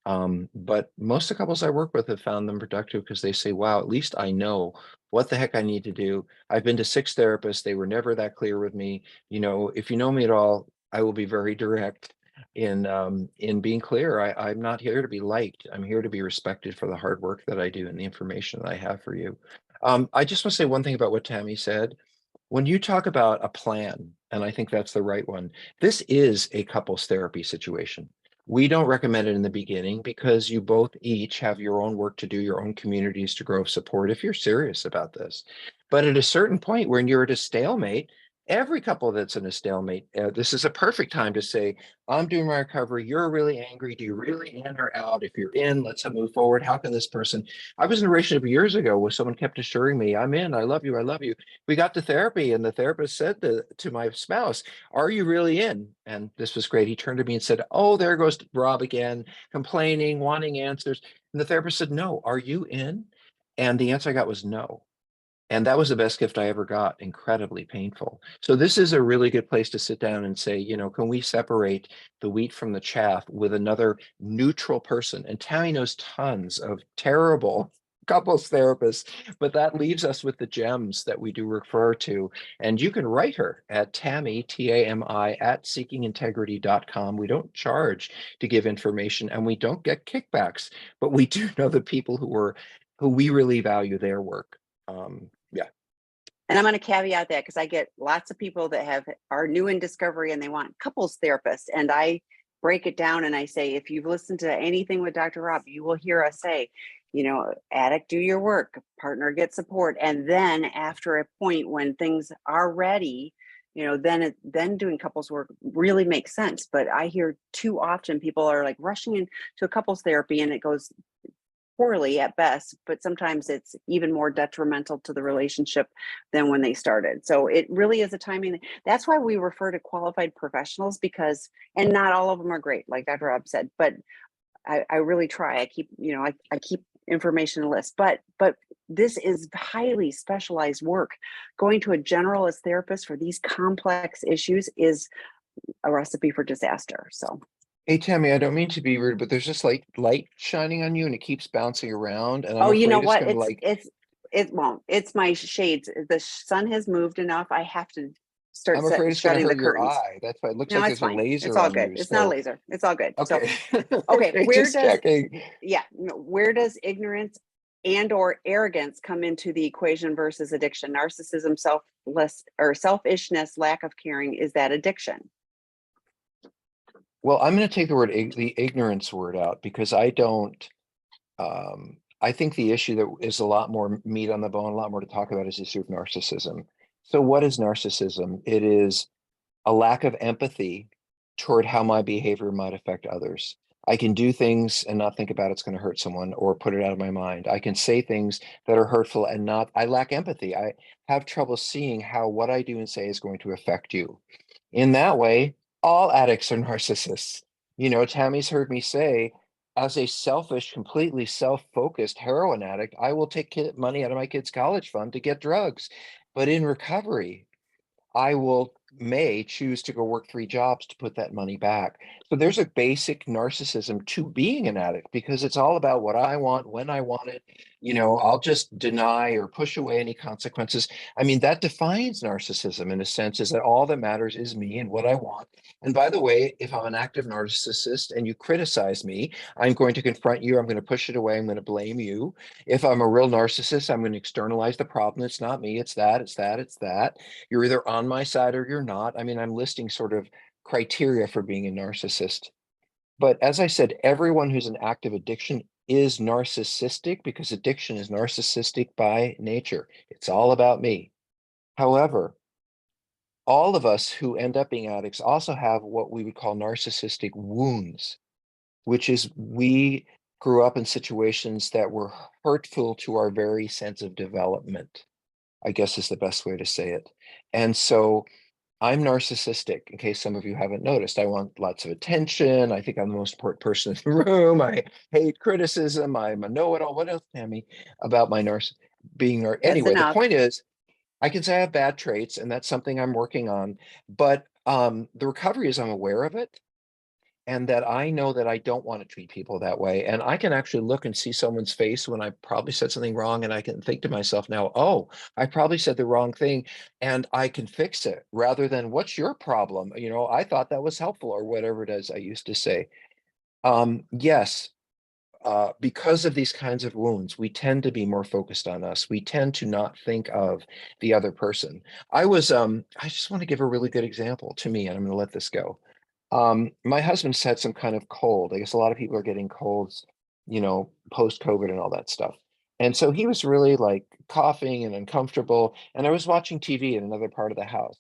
But most of the couples I work with have found them productive because they say, wow, at least I know what the heck I need to do. I've been to 6 therapists. They were never that clear with me. If you know me at all, I will be very direct in being clear. I'm not here to be liked. I'm here to be respected for the hard work that I do and the information that I have for you. I just want to say one thing about what Tammy said. When you talk about a plan, and I think that's the right one, this is a couples therapy situation. We don't recommend it in the beginning because you both each have your own work to do, your own communities to grow support if you're serious about this. But at a certain point when you're at a stalemate, every couple that's in a stalemate, this is a perfect time to say, I'm doing my recovery. You're really angry. Do you really in or out? If you're in, let's move forward. How can this person? I was in a relationship years ago where someone kept assuring me, I'm in, I love you, I love you. We got to therapy and the therapist said to my spouse, are you really in? And this was great. He turned to me and said, oh, there goes Rob again, complaining, wanting answers. And the therapist said, no, are you in? And the answer I got was no. And that was the best gift I ever got, incredibly painful. So this is a really good place to sit down and say, can we separate the wheat from the chaff with another neutral person? And Tammy knows tons of terrible couples therapists, but that leaves us with the gems that we do refer to. And you can write her at Tammy, T-A-M-I, at seekingintegrity.com. We don't charge to give information and we don't get kickbacks, but we do know the people who we really value their work. Yeah. And I'm going to caveat that because I get lots of people that are new in discovery and they want couples therapists. And I break it down and I say, if you've listened to anything with Dr. Rob, you will hear us say, addict, do your work, partner, get support. And then after a point when things are ready, then doing couples work really makes sense. But I hear too often people are like rushing into a couples therapy and it goes poorly at best, but sometimes it's even more detrimental to the relationship than when they started. So it really is a timing. That's why we refer to qualified professionals and not all of them are great, like Dr. Rob said, but I really try. I keep, I keep information list, but this is highly specialized work. Going to a generalist therapist for these complex issues is a recipe for disaster. So. Hey, Tammy, I don't mean to be rude, but there's just like light shining on you and it keeps bouncing around. And you know what? It won't. It's my shades. The sun has moved enough. I have to start I'm afraid it's going to hurt your curtains. eye. That's why it looks like there's a laser. It's all good. It's not a laser. It's all good. Okay. So, okay. Checking. Where does ignorance and or arrogance come into the equation versus addiction? Narcissism, selfishness, lack of caring, is that addiction? Well, I'm going to take the ignorance word out because I don't, I think the issue that is a lot more meat on the bone, a lot more to talk about is the issue of narcissism. So what is narcissism? It is a lack of empathy toward how my behavior might affect others. I can do things and not think about it's going to hurt someone or put it out of my mind. I can say things that are hurtful and not, I lack empathy. I have trouble seeing how what I do and say is going to affect you. In that way, all addicts are narcissists. You know, Tammy's heard me say, as a selfish, completely self-focused heroin addict, I will take money out of my kids' college fund to get drugs. But in recovery, I may choose to go work 3 jobs to put that money back. So there's a basic narcissism to being an addict because it's all about what I want, when I want it. You know, I'll just deny or push away any consequences. I mean, that defines narcissism in a sense, is that all that matters is me and what I want. And by the way, if I'm an active narcissist and you criticize me, I'm going to confront you. I'm going to push it away. I'm going to blame you. If I'm a real narcissist, I'm going to externalize the problem. It's not me. It's that, it's that, it's that. You're either on my side or you're not. I mean, I'm listing sort of criteria for being a narcissist. But as I said, everyone who's in active addiction is narcissistic because addiction is narcissistic by nature. It's all about me. However, all of us who end up being addicts also have what we would call narcissistic wounds, which is we grew up in situations that were hurtful to our very sense of development, I guess is the best way to say it. And so I'm narcissistic, in case some of you haven't noticed. I want lots of attention. I think I'm the most important person in the room. I hate criticism. I'm a know-it-all. What else, Tammy, about my That's Anyway, the enough. point is, I can say I have bad traits, and that's something I'm working on. But the recovery is I'm aware of it, and that I know that I don't want to treat people that way. And I can actually look and see someone's face when I probably said something wrong, and I can think to myself now, oh, I probably said the wrong thing, and I can fix it rather than what's your problem? You know, I thought that was helpful, or whatever it is I used to say. Yes, because of these kinds of wounds, we tend to be more focused on us. We tend to not think of the other person. I just want to give a really good example to me, and I'm going to let this go. My husband's had some kind of cold. I guess a lot of people are getting colds, you know, post-COVID and all that stuff. And so he was really like coughing and uncomfortable. And I was watching TV in another part of the house.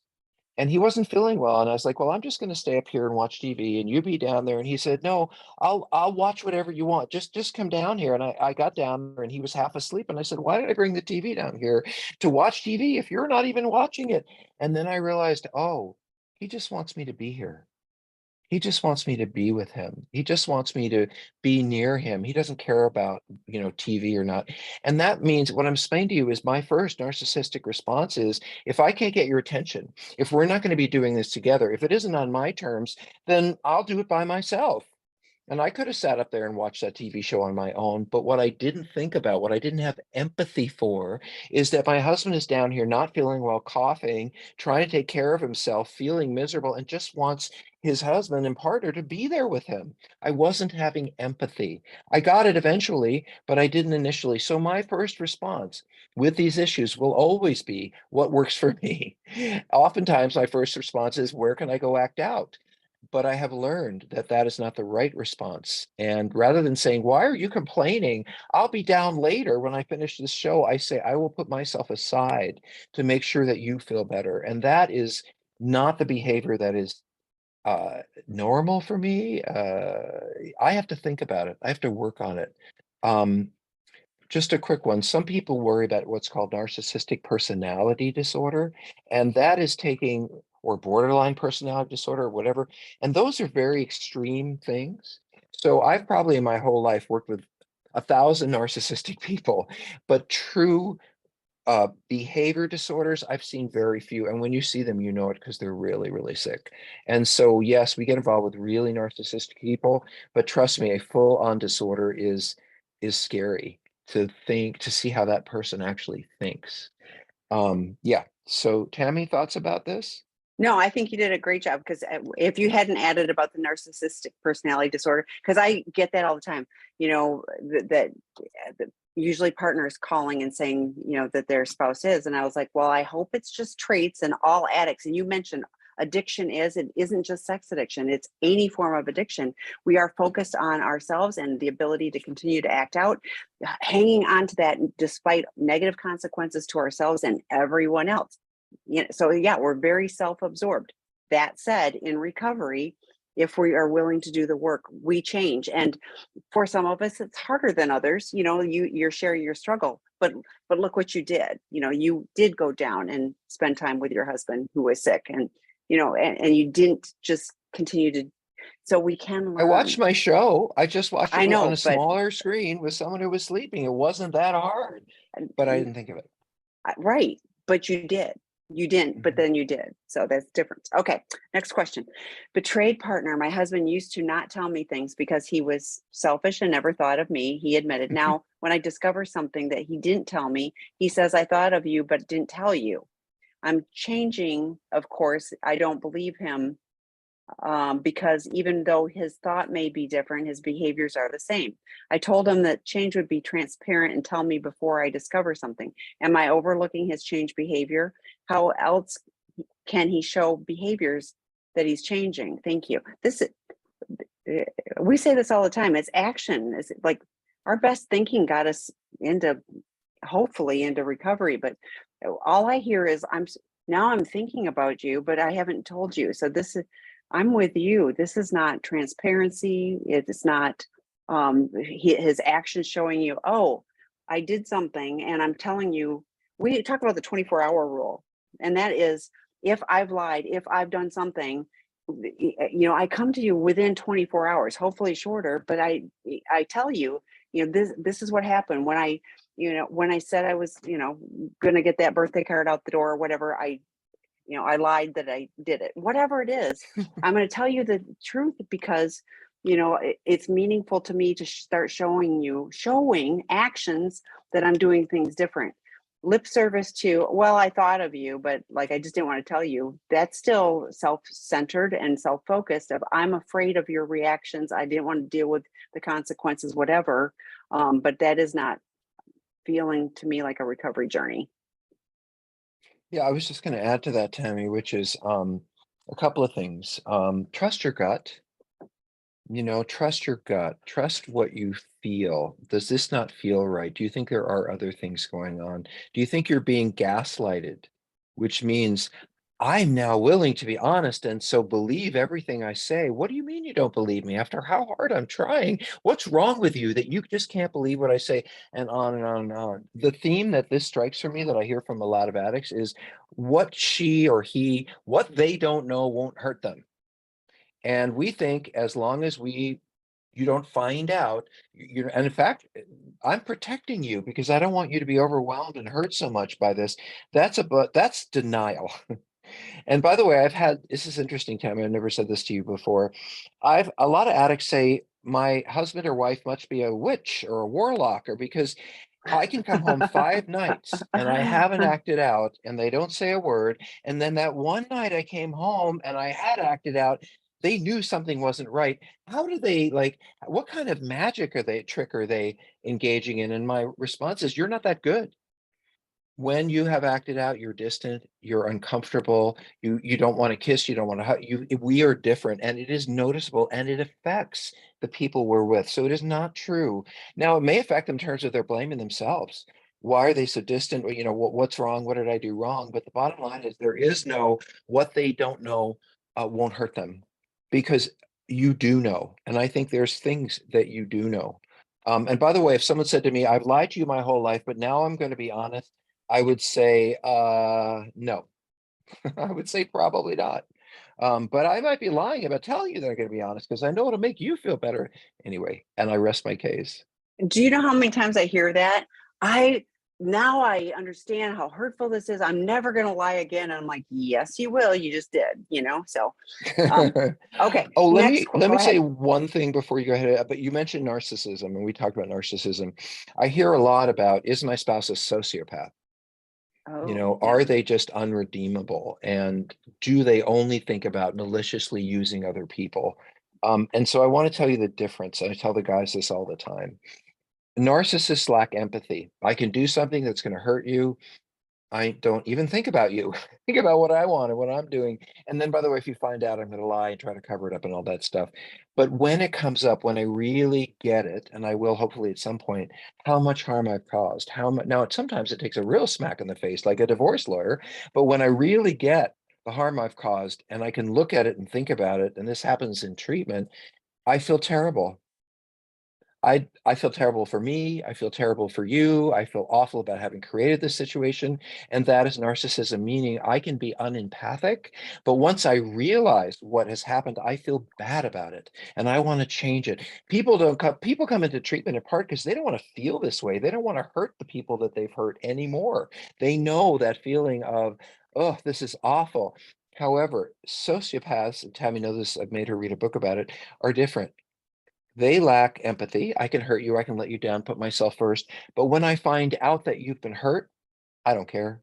And he wasn't feeling well. And I was like, well, I'm just going to stay up here and watch TV and you be down there. And he said, no, I'll watch whatever you want. Just come down here. And I got down there and he was half asleep. And I said, why did I bring the TV down here to watch TV if you're not even watching it? And then I realized, oh, he just wants me to be here. He just wants me to be with him. He just wants me to be near him. He doesn't care about, you know, TV or not. And that means what I'm saying to you is my first narcissistic response is if I can't get your attention, if we're not going to be doing this together, if it isn't on my terms, then I'll do it by myself. And I could have sat up there and watched that TV show on my own. But what I didn't think about, what I didn't have empathy for, is that my husband is down here not feeling well, coughing, trying to take care of himself, feeling miserable, and just wants his husband and partner to be there with him. I wasn't having empathy. I got it eventually, but I didn't initially. So my first response with these issues will always be what works for me. Oftentimes, my first response is, where can I go act out? But I have learned that that is not the right response. And rather than saying, why are you complaining? I'll be down later when I finish this show. I say, I will put myself aside to make sure that you feel better. And that is not the behavior that is normal for me. I have to think about it. I have to work on it. Um, just a quick one. Some people worry about what's called narcissistic personality disorder, and that is taking, or borderline personality disorder, or whatever. And those are very extreme things. So I've probably in my whole life worked with 1,000 narcissistic people, but true behavior disorders, I've seen very few. And when you see them, you know it because they're really, really sick. And so, yes, we get involved with really narcissistic people, but trust me, a full-on disorder is scary to see how that person actually thinks. Yeah. So Tammy, thoughts about this? No, I think you did a great job because if you hadn't added about the narcissistic personality disorder, because I get that all the time, you know, that usually partners calling and saying, you know, that their spouse is. And I was like, well, I hope it's just traits and all addicts. And you mentioned addiction it isn't just sex addiction, it's any form of addiction. We are focused on ourselves and the ability to continue to act out, hanging on to that despite negative consequences to ourselves and everyone else. You know, so yeah, we're very self-absorbed. That said, in recovery, if we are willing to do the work, we change. And for some of us, it's harder than others. You're sharing your struggle, but look what you did. You did go down and spend time with your husband who was sick, and and you didn't just continue to. So we can I learn. watched my show. I just watched I it on a know, but smaller screen with someone who was sleeping. It wasn't that hard, but I didn't think of it. right, but you did. You didn't, but then you did. So that's different. Okay, next question. Betrayed partner. My husband used to not tell me things because he was selfish and never thought of me. He admitted. Now, when I discover something that he didn't tell me, he says, I thought of you, but didn't tell you. I'm changing, of course. I don't believe him, because even though his thought may be different, his behaviors are the same. I told him that change would be transparent and tell me before I discover something. Am I overlooking his change behavior? How else can he show behaviors that he's changing? Thank you. We say this all the time. It's action. It's like our best thinking got us hopefully into recovery, but all I hear is I'm thinking about you, but I haven't told you. So I'm with you. This is not transparency. It's not his actions showing you, oh, I did something and I'm telling you. We talk about the 24-hour rule, and that is, if I've lied, if I've done something, I come to you within 24 hours, hopefully shorter, but I tell you, this is what happened when I said I was, going to get that birthday card out the door or whatever. I lied that I did it, whatever it is. I'm going to tell you the truth because, it's meaningful to me to start showing actions that I'm doing things different. Lip service to, well, I thought of you, but like, I just didn't want to tell you. That's still self-centered and self-focused of, I'm afraid of your reactions. I didn't want to deal with the consequences, whatever. But that is not feeling to me like a recovery journey. Yeah, I was just going to add to that, Tammy, which is a couple of things. Trust your gut. Trust your gut. Trust what you feel. Does this not feel right? Do you think there are other things going on? Do you think you're being gaslighted? Which means I'm now willing to be honest and so believe everything I say. What do you mean you don't believe me after how hard I'm trying? What's wrong with you that you just can't believe what I say? And on and on and on. The theme that this strikes for me that I hear from a lot of addicts is what she or he, what they don't know won't hurt them. And we think as long as you don't find out, and in fact, I'm protecting you because I don't want you to be overwhelmed and hurt so much by this. That's denial. And by the way, this is interesting, Tammy, I've never said this to you before. A lot of addicts say my husband or wife must be a witch or a warlock, or because I can come home 5 nights and I haven't acted out and they don't say a word. And then that one night I came home and I had acted out, they knew something wasn't right. How do they what kind of trick are they engaging in? And my response is, you're not that good. When you have acted out, you're distant, you're uncomfortable, you don't want to kiss, you don't want to hug. We are different, and it is noticeable, and it affects the people we're with. So it is not true. Now, it may affect them in terms of they're blaming themselves. Why are they so distant? What's wrong? What did I do wrong? But the bottom line is there is no what they don't know won't hurt them, because you do know. And I think there's things that you do know. And by the way, if someone said to me, I've lied to you my whole life, but now I'm going to be honest, I would say, no. I would say probably not. But I might be lying about telling you that I'm going to be honest because I know it'll make you feel better anyway. And I rest my case. Do you know how many times I hear that? Now I understand how hurtful this is. I'm never going to lie again. And I'm like, yes, you will. You just did, So, okay. Oh, let Go me say ahead. one thing before you go ahead. But you mentioned narcissism, and we talked about narcissism. I hear a lot about, is my spouse a sociopath? Oh, yeah. Are they just unredeemable? And do they only think about maliciously using other people? And so I want to tell you the difference. I tell the guys this all the time. Narcissists lack empathy. I can do something that's going to hurt you. I don't even think about you. Think about what I want and what I'm doing. And then, by the way, if you find out, I'm going to lie and try to cover it up and all that stuff. But when it comes up, when I really get it, and I will hopefully at some point, how much harm I've caused, how much. Now, sometimes it takes a real smack in the face, like a divorce lawyer. But when I really get the harm I've caused, and I can look at it and think about it, and this happens in treatment, I feel terrible. I feel terrible for me. I feel terrible for you. I feel awful about having created this situation. And that is narcissism, meaning I can be unempathic. But once I realize what has happened, I feel bad about it and I want to change it. People come into treatment in part because they don't want to feel this way. They don't want to hurt the people that they've hurt anymore. They know that feeling of, oh, this is awful. However, sociopaths, and Tammy knows this, I've made her read a book about it, are different. They lack empathy. I can hurt you. I can let you down, put myself first. But when I find out that you've been hurt, I don't care.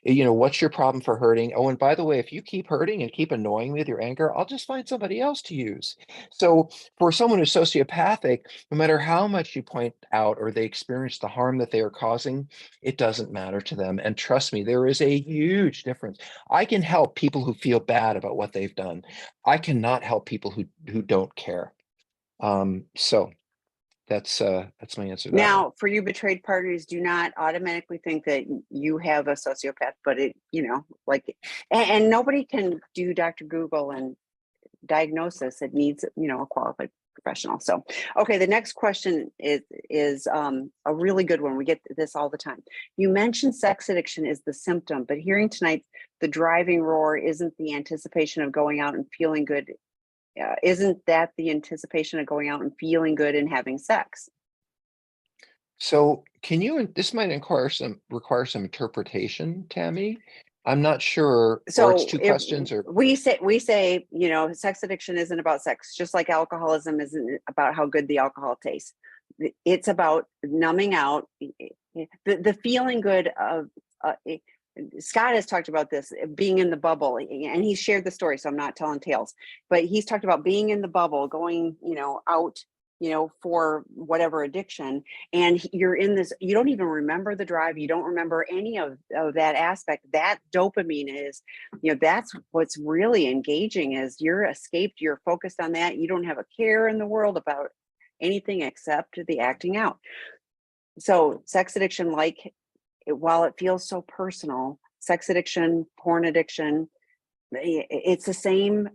What's your problem for hurting? Oh, and by the way, if you keep hurting and keep annoying me with your anger, I'll just find somebody else to use. So for someone who's sociopathic, no matter how much you point out or they experience the harm that they are causing, it doesn't matter to them. And trust me, there is a huge difference. I can help people who feel bad about what they've done. I cannot help people who don't care. So that's my answer to that one. Now, for you betrayed partners, do not automatically think that you have a sociopath, but like, and nobody can do Dr. Google and diagnosis. It needs, a qualified professional. So, okay, the next question is a really good one. We get this all the time. You mentioned sex addiction is the symptom, but hearing tonight, the driving roar isn't the anticipation of going out and feeling good. Isn't that the anticipation of going out and feeling good and having sex? So this might require some interpretation, Tammy. I'm not sure, or it's So two if questions, or we say, sex addiction isn't about sex, just like alcoholism isn't about how good the alcohol tastes. It's about numbing out the feeling good of, Scott has talked about this, being in the bubble, and he's shared the story, so I'm not telling tales, but he's talked about being in the bubble, going, out, for whatever addiction. And you're in this, you don't even remember the drive. You don't remember any of that aspect. That dopamine is, that's what's really engaging, is you're escaped, you're focused on that. You don't have a care in the world about anything except the acting out. So sex addiction, while it feels so personal, sex addiction, porn addiction, it's the same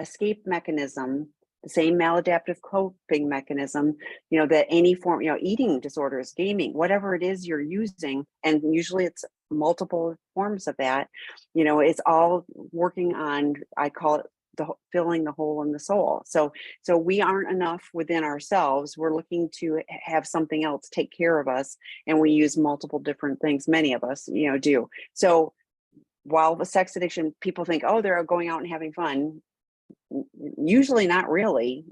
escape mechanism, the same maladaptive coping mechanism, that any form, eating disorders, gaming, whatever it is you're using, and usually it's multiple forms of that, it's all working on, I call it filling the hole in the soul. So we aren't enough within ourselves. We're looking to have something else take care of us, and we use multiple different things. Many of us, do. So while the sex addiction, people think, oh, they're going out and having fun. Usually not really,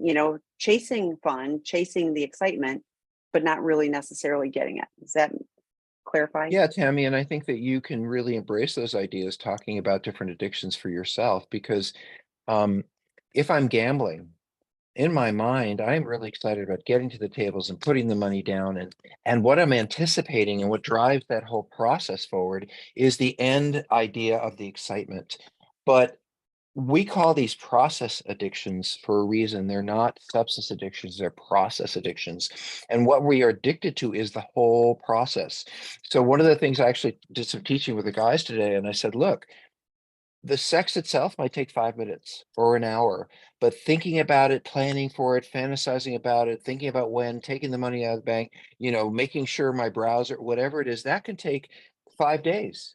chasing fun, chasing the excitement, but not really necessarily getting it. Does that clarify? yeah, Tammy, and I think that you can really embrace those ideas talking about different addictions for yourself, because if I'm gambling, in my mind, I'm really excited about getting to the tables and putting the money down, and what I'm anticipating and what drives that whole process forward is the end idea of the excitement. But we call these process addictions for a reason. They're not substance addictions, they're process addictions. And what we are addicted to is the whole process. So one of the things, I actually did some teaching with the guys today, and I said, look, the sex itself might take 5 minutes or an hour, but thinking about it, planning for it, fantasizing about it, thinking about when, taking the money out of the bank, making sure my browser, whatever it is, that can take 5 days.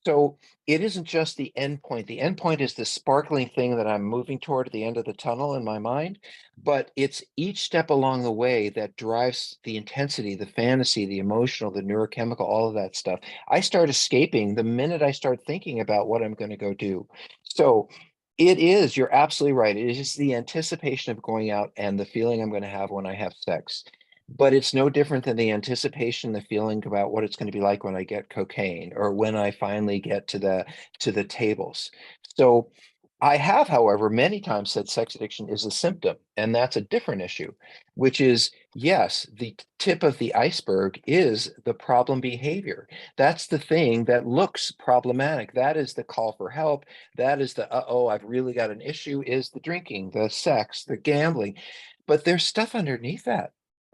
So it isn't just the end point. The end point is the sparkling thing that I'm moving toward at the end of the tunnel in my mind, but it's each step along the way that drives the intensity, the fantasy, the emotional, the neurochemical, all of that stuff. I start escaping the minute I start thinking about what I'm going to go do. So you're absolutely right. It is the anticipation of going out and the feeling I'm going to have when I have sex. But it's no different than the anticipation, the feeling about what it's going to be like when I get cocaine or when I finally get to the tables. So I have, however, many times said sex addiction is a symptom, and that's a different issue, which is, yes, the tip of the iceberg is the problem behavior. That's the thing that looks problematic. That is the call for help. That is the, uh-oh, I've really got an issue, is the drinking, the sex, the gambling. But there's stuff underneath that.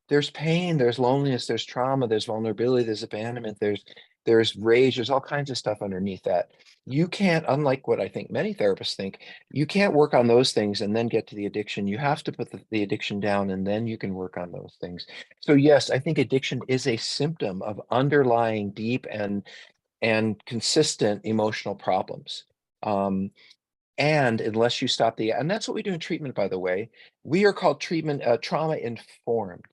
There's pain, there's loneliness, there's trauma, there's vulnerability, there's abandonment, there's rage, there's all kinds of stuff underneath that. You can't, unlike what I think many therapists think, you can't work on those things and then get to the addiction. You have to put the addiction down and then you can work on those things. So yes, I think addiction is a symptom of underlying deep and consistent emotional problems. And unless you stop and that's what we do in treatment, by the way, we are called treatment trauma informed.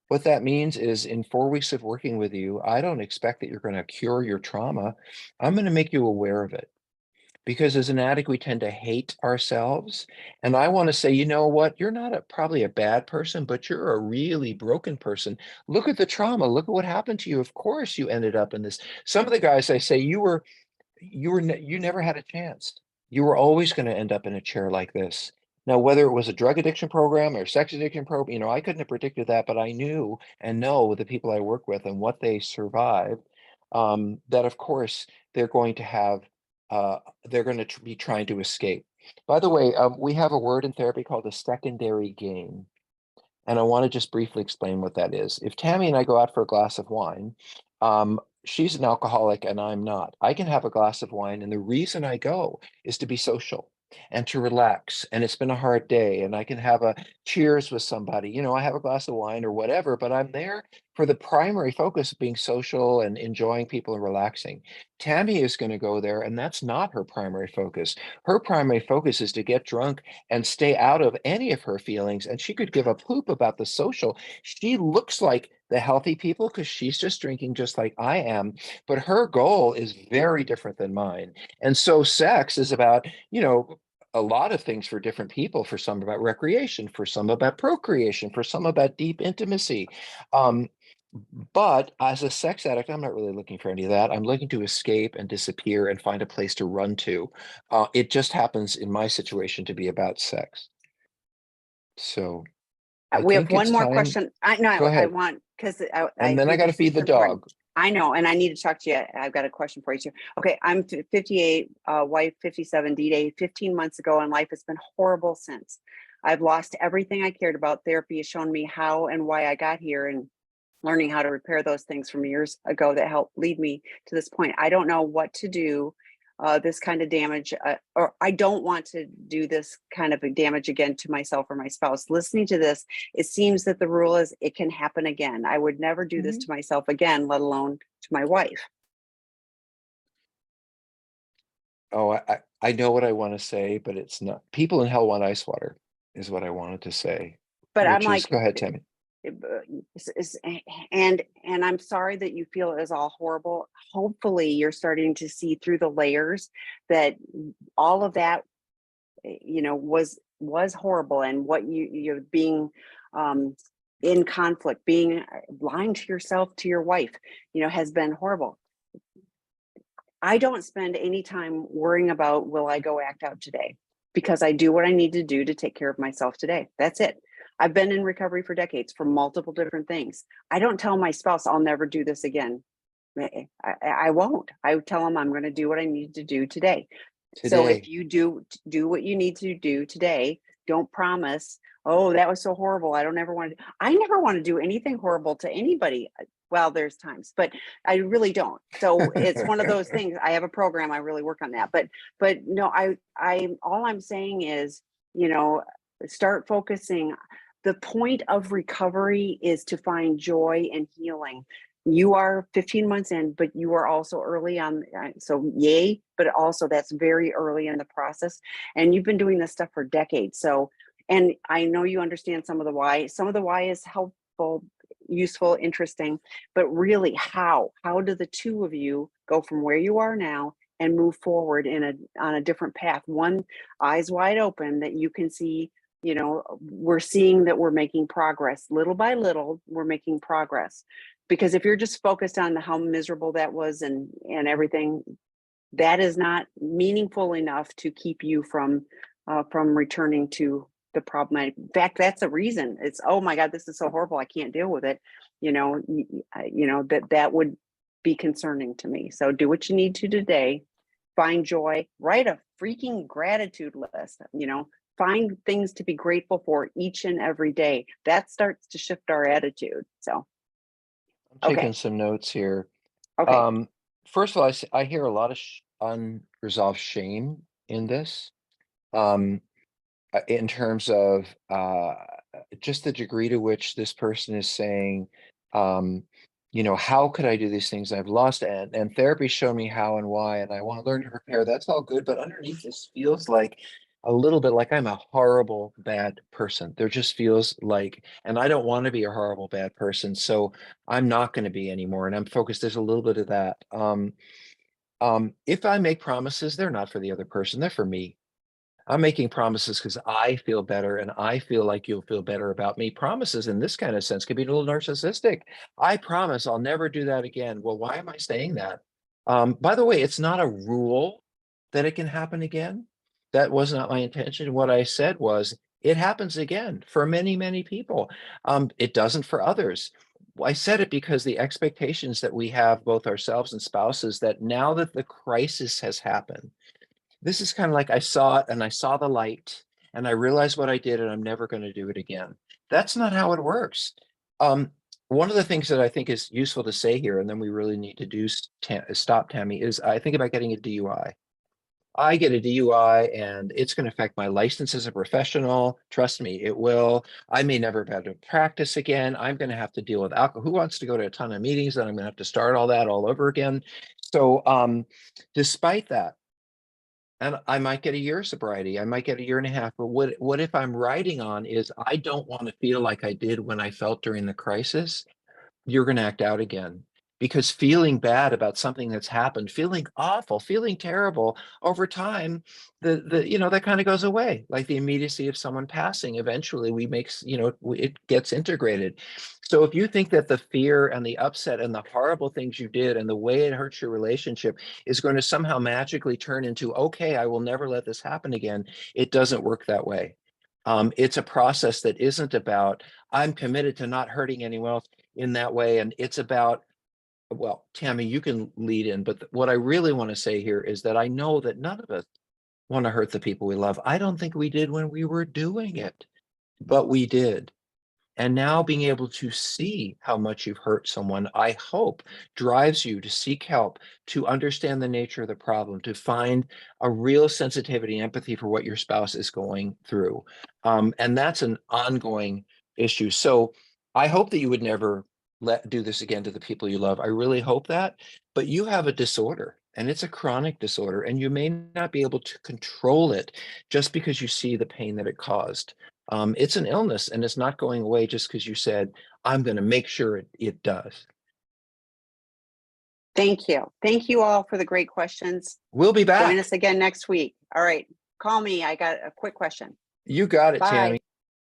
What that means is in 4 weeks of working with you, I don't expect that you're going to cure your trauma. I'm going to make you aware of it. Because as an addict, we tend to hate ourselves. And I want to say, you know what? You're not probably a bad person, but you're a really broken person. Look at the trauma. Look at what happened to you. Of course, you ended up in this. Some of the guys I say, you never had a chance. You were always going to end up in a chair like this. Now, whether it was a drug addiction program or sex addiction program, I couldn't have predicted that, but I knew and know the people I work with and what they survived, that of course they're going to have, they're going to be trying to escape. By the way, we have a word in therapy called a secondary gain. And I want to just briefly explain what that is. If Tammy and I go out for a glass of wine, she's an alcoholic and I'm not. I can have a glass of wine, and the reason I go is to be social and to relax. And it's been a hard day, and I can have a cheers with somebody. I have a glass of wine or whatever, but I'm there for the primary focus of being social and enjoying people and relaxing. Tammy is going to go there, and that's not her primary focus. Her primary focus is to get drunk and stay out of any of her feelings. And she could give a poop about the social. She looks like the healthy people because she's just drinking just like I am. But her goal is very different than mine. And so sex is about, a lot of things for different people. For some about recreation, for some about procreation, for some about deep intimacy. But as a sex addict, I'm not really looking for any of that. I'm looking to escape and disappear and find a place to run to. It just happens in my situation to be about sex. So I We have think one it's more time. question. I know Go I ahead. want, because And I then I think got to this is feed the important. dog. I know, and I need to talk to you. I've got a question for you too. Okay, I'm 58, wife 57, D-Day 15 months ago, and life has been horrible since. I've lost everything I cared about. Therapy has shown me how and why I got here, and learning how to repair those things from years ago that helped lead me to this point. I don't know what to do. This kind of damage, or I don't want to do this kind of a damage again to myself or my spouse. Listening to this, it seems that the rule is it can happen again. I would never do this to myself again, let alone to my wife. Oh, I know what I want to say, but it's not. People in hell want ice water, is what I wanted to say. But I'm Which is, like, go ahead, Tammy. and I'm sorry that you feel it is all horrible. Hopefully you're starting to see through the layers that all of that was horrible, and what you're being in conflict, being lying to yourself, to your wife, has been horrible. I don't spend any time worrying about, will I go act out today? Because I do what I need to do to take care of myself today. That's it. I've been in recovery for decades for multiple different things. I don't tell my spouse I'll never do this again. I won't. I tell them I'm going to do what I need to do today. So if you do what you need to do today, don't promise, oh, that was so horrible, I don't ever want to. I never want to do anything horrible to anybody. Well, there's times, but I really don't. So it's one of those things. I have a program, I really work on that. But no, I all I'm saying is, start focusing. The point of recovery is to find joy and healing. You are 15 months in, but you are also early on. So yay, but also that's very early in the process. And you've been doing this stuff for decades. So, and I know you understand some of the why. Some of the why is helpful, useful, interesting, but really how do the two of you go from where you are now and move forward on a different path? One, eyes wide open, that you can see, we're seeing that we're making progress little by little. We're making progress. Because if you're just focused on how miserable that was and everything, that is not meaningful enough to keep you from returning to the problematic. In fact, that's a reason. It's, oh my God, this is so horrible, I can't deal with it. That would be concerning to me. So do what you need to today. Find joy. Write a freaking gratitude list. Find things to be grateful for each and every day. That starts to shift our attitude. So. I'm taking Okay. some notes here. Okay. first of all, I hear a lot of unresolved shame in this. Um, in terms of just the degree to which this person is saying, how could I do these things I've lost? And therapy showed me how and why, and I want to learn to repair. That's all good, but underneath this feels like a little bit like I'm a horrible, bad person. There just feels like, and I don't want to be a horrible, bad person, so I'm not going to be anymore. And I'm focused. There's a little bit of that. If I make promises, they're not for the other person, they're for me. I'm making promises because I feel better and I feel like you'll feel better about me. Promises in this kind of sense can be a little narcissistic. I promise I'll never do that again. Well, why am I saying that? By the way, it's not a rule that it can happen again. That was not my intention. What I said was it happens again for many, many people. It doesn't for others. I said it because the expectations that we have, both ourselves and spouses, that now that the crisis has happened, this is kind of like I saw it and I saw the light and I realized what I did and I'm never going to do it again. That's not how it works. One of the things that I think is useful to say here, and then we really need to do stop, Tammy, is I think about getting a DUI. I get a DUI and it's going to affect my license as a professional. Trust me, it will. I may never be able to practice again. I'm going to have to deal with alcohol. Who wants to go to a ton of meetings? And I'm going to have to start all that all over again. So despite that, and I might get a year of sobriety, I might get a year and a half, but what if I'm writing on is I don't want to feel like I did when I felt during the crisis? You're going to act out again, because feeling bad about something that's happened, feeling awful, feeling terrible over time, that kind of goes away. Like the immediacy of someone passing, eventually it gets integrated. So if you think that the fear and the upset and the horrible things you did and the way it hurts your relationship is going to somehow magically turn into, okay, I will never let this happen again, it doesn't work that way. It's a process that isn't about, I'm committed to not hurting anyone else in that way. And it's about, well, Tammy, you can lead in, but what I really want to say here is that I know that none of us want to hurt the people we love. I don't think we did when we were doing it, but we did. And now being able to see how much you've hurt someone, I hope, drives you to seek help, to understand the nature of the problem, to find a real sensitivity and empathy for what your spouse is going through. And that's an ongoing issue. So I hope that you would never do this again to the people you love. I really hope that. But you have a disorder, and it's a chronic disorder, and you may not be able to control it just because you see the pain that it caused. It's an illness and it's not going away just because you said, I'm going to make sure it does. Thank you. Thank you all for the great questions. We'll be back. Join us again next week. All right. Call me. I got a quick question. You got it, Bye. Tammy.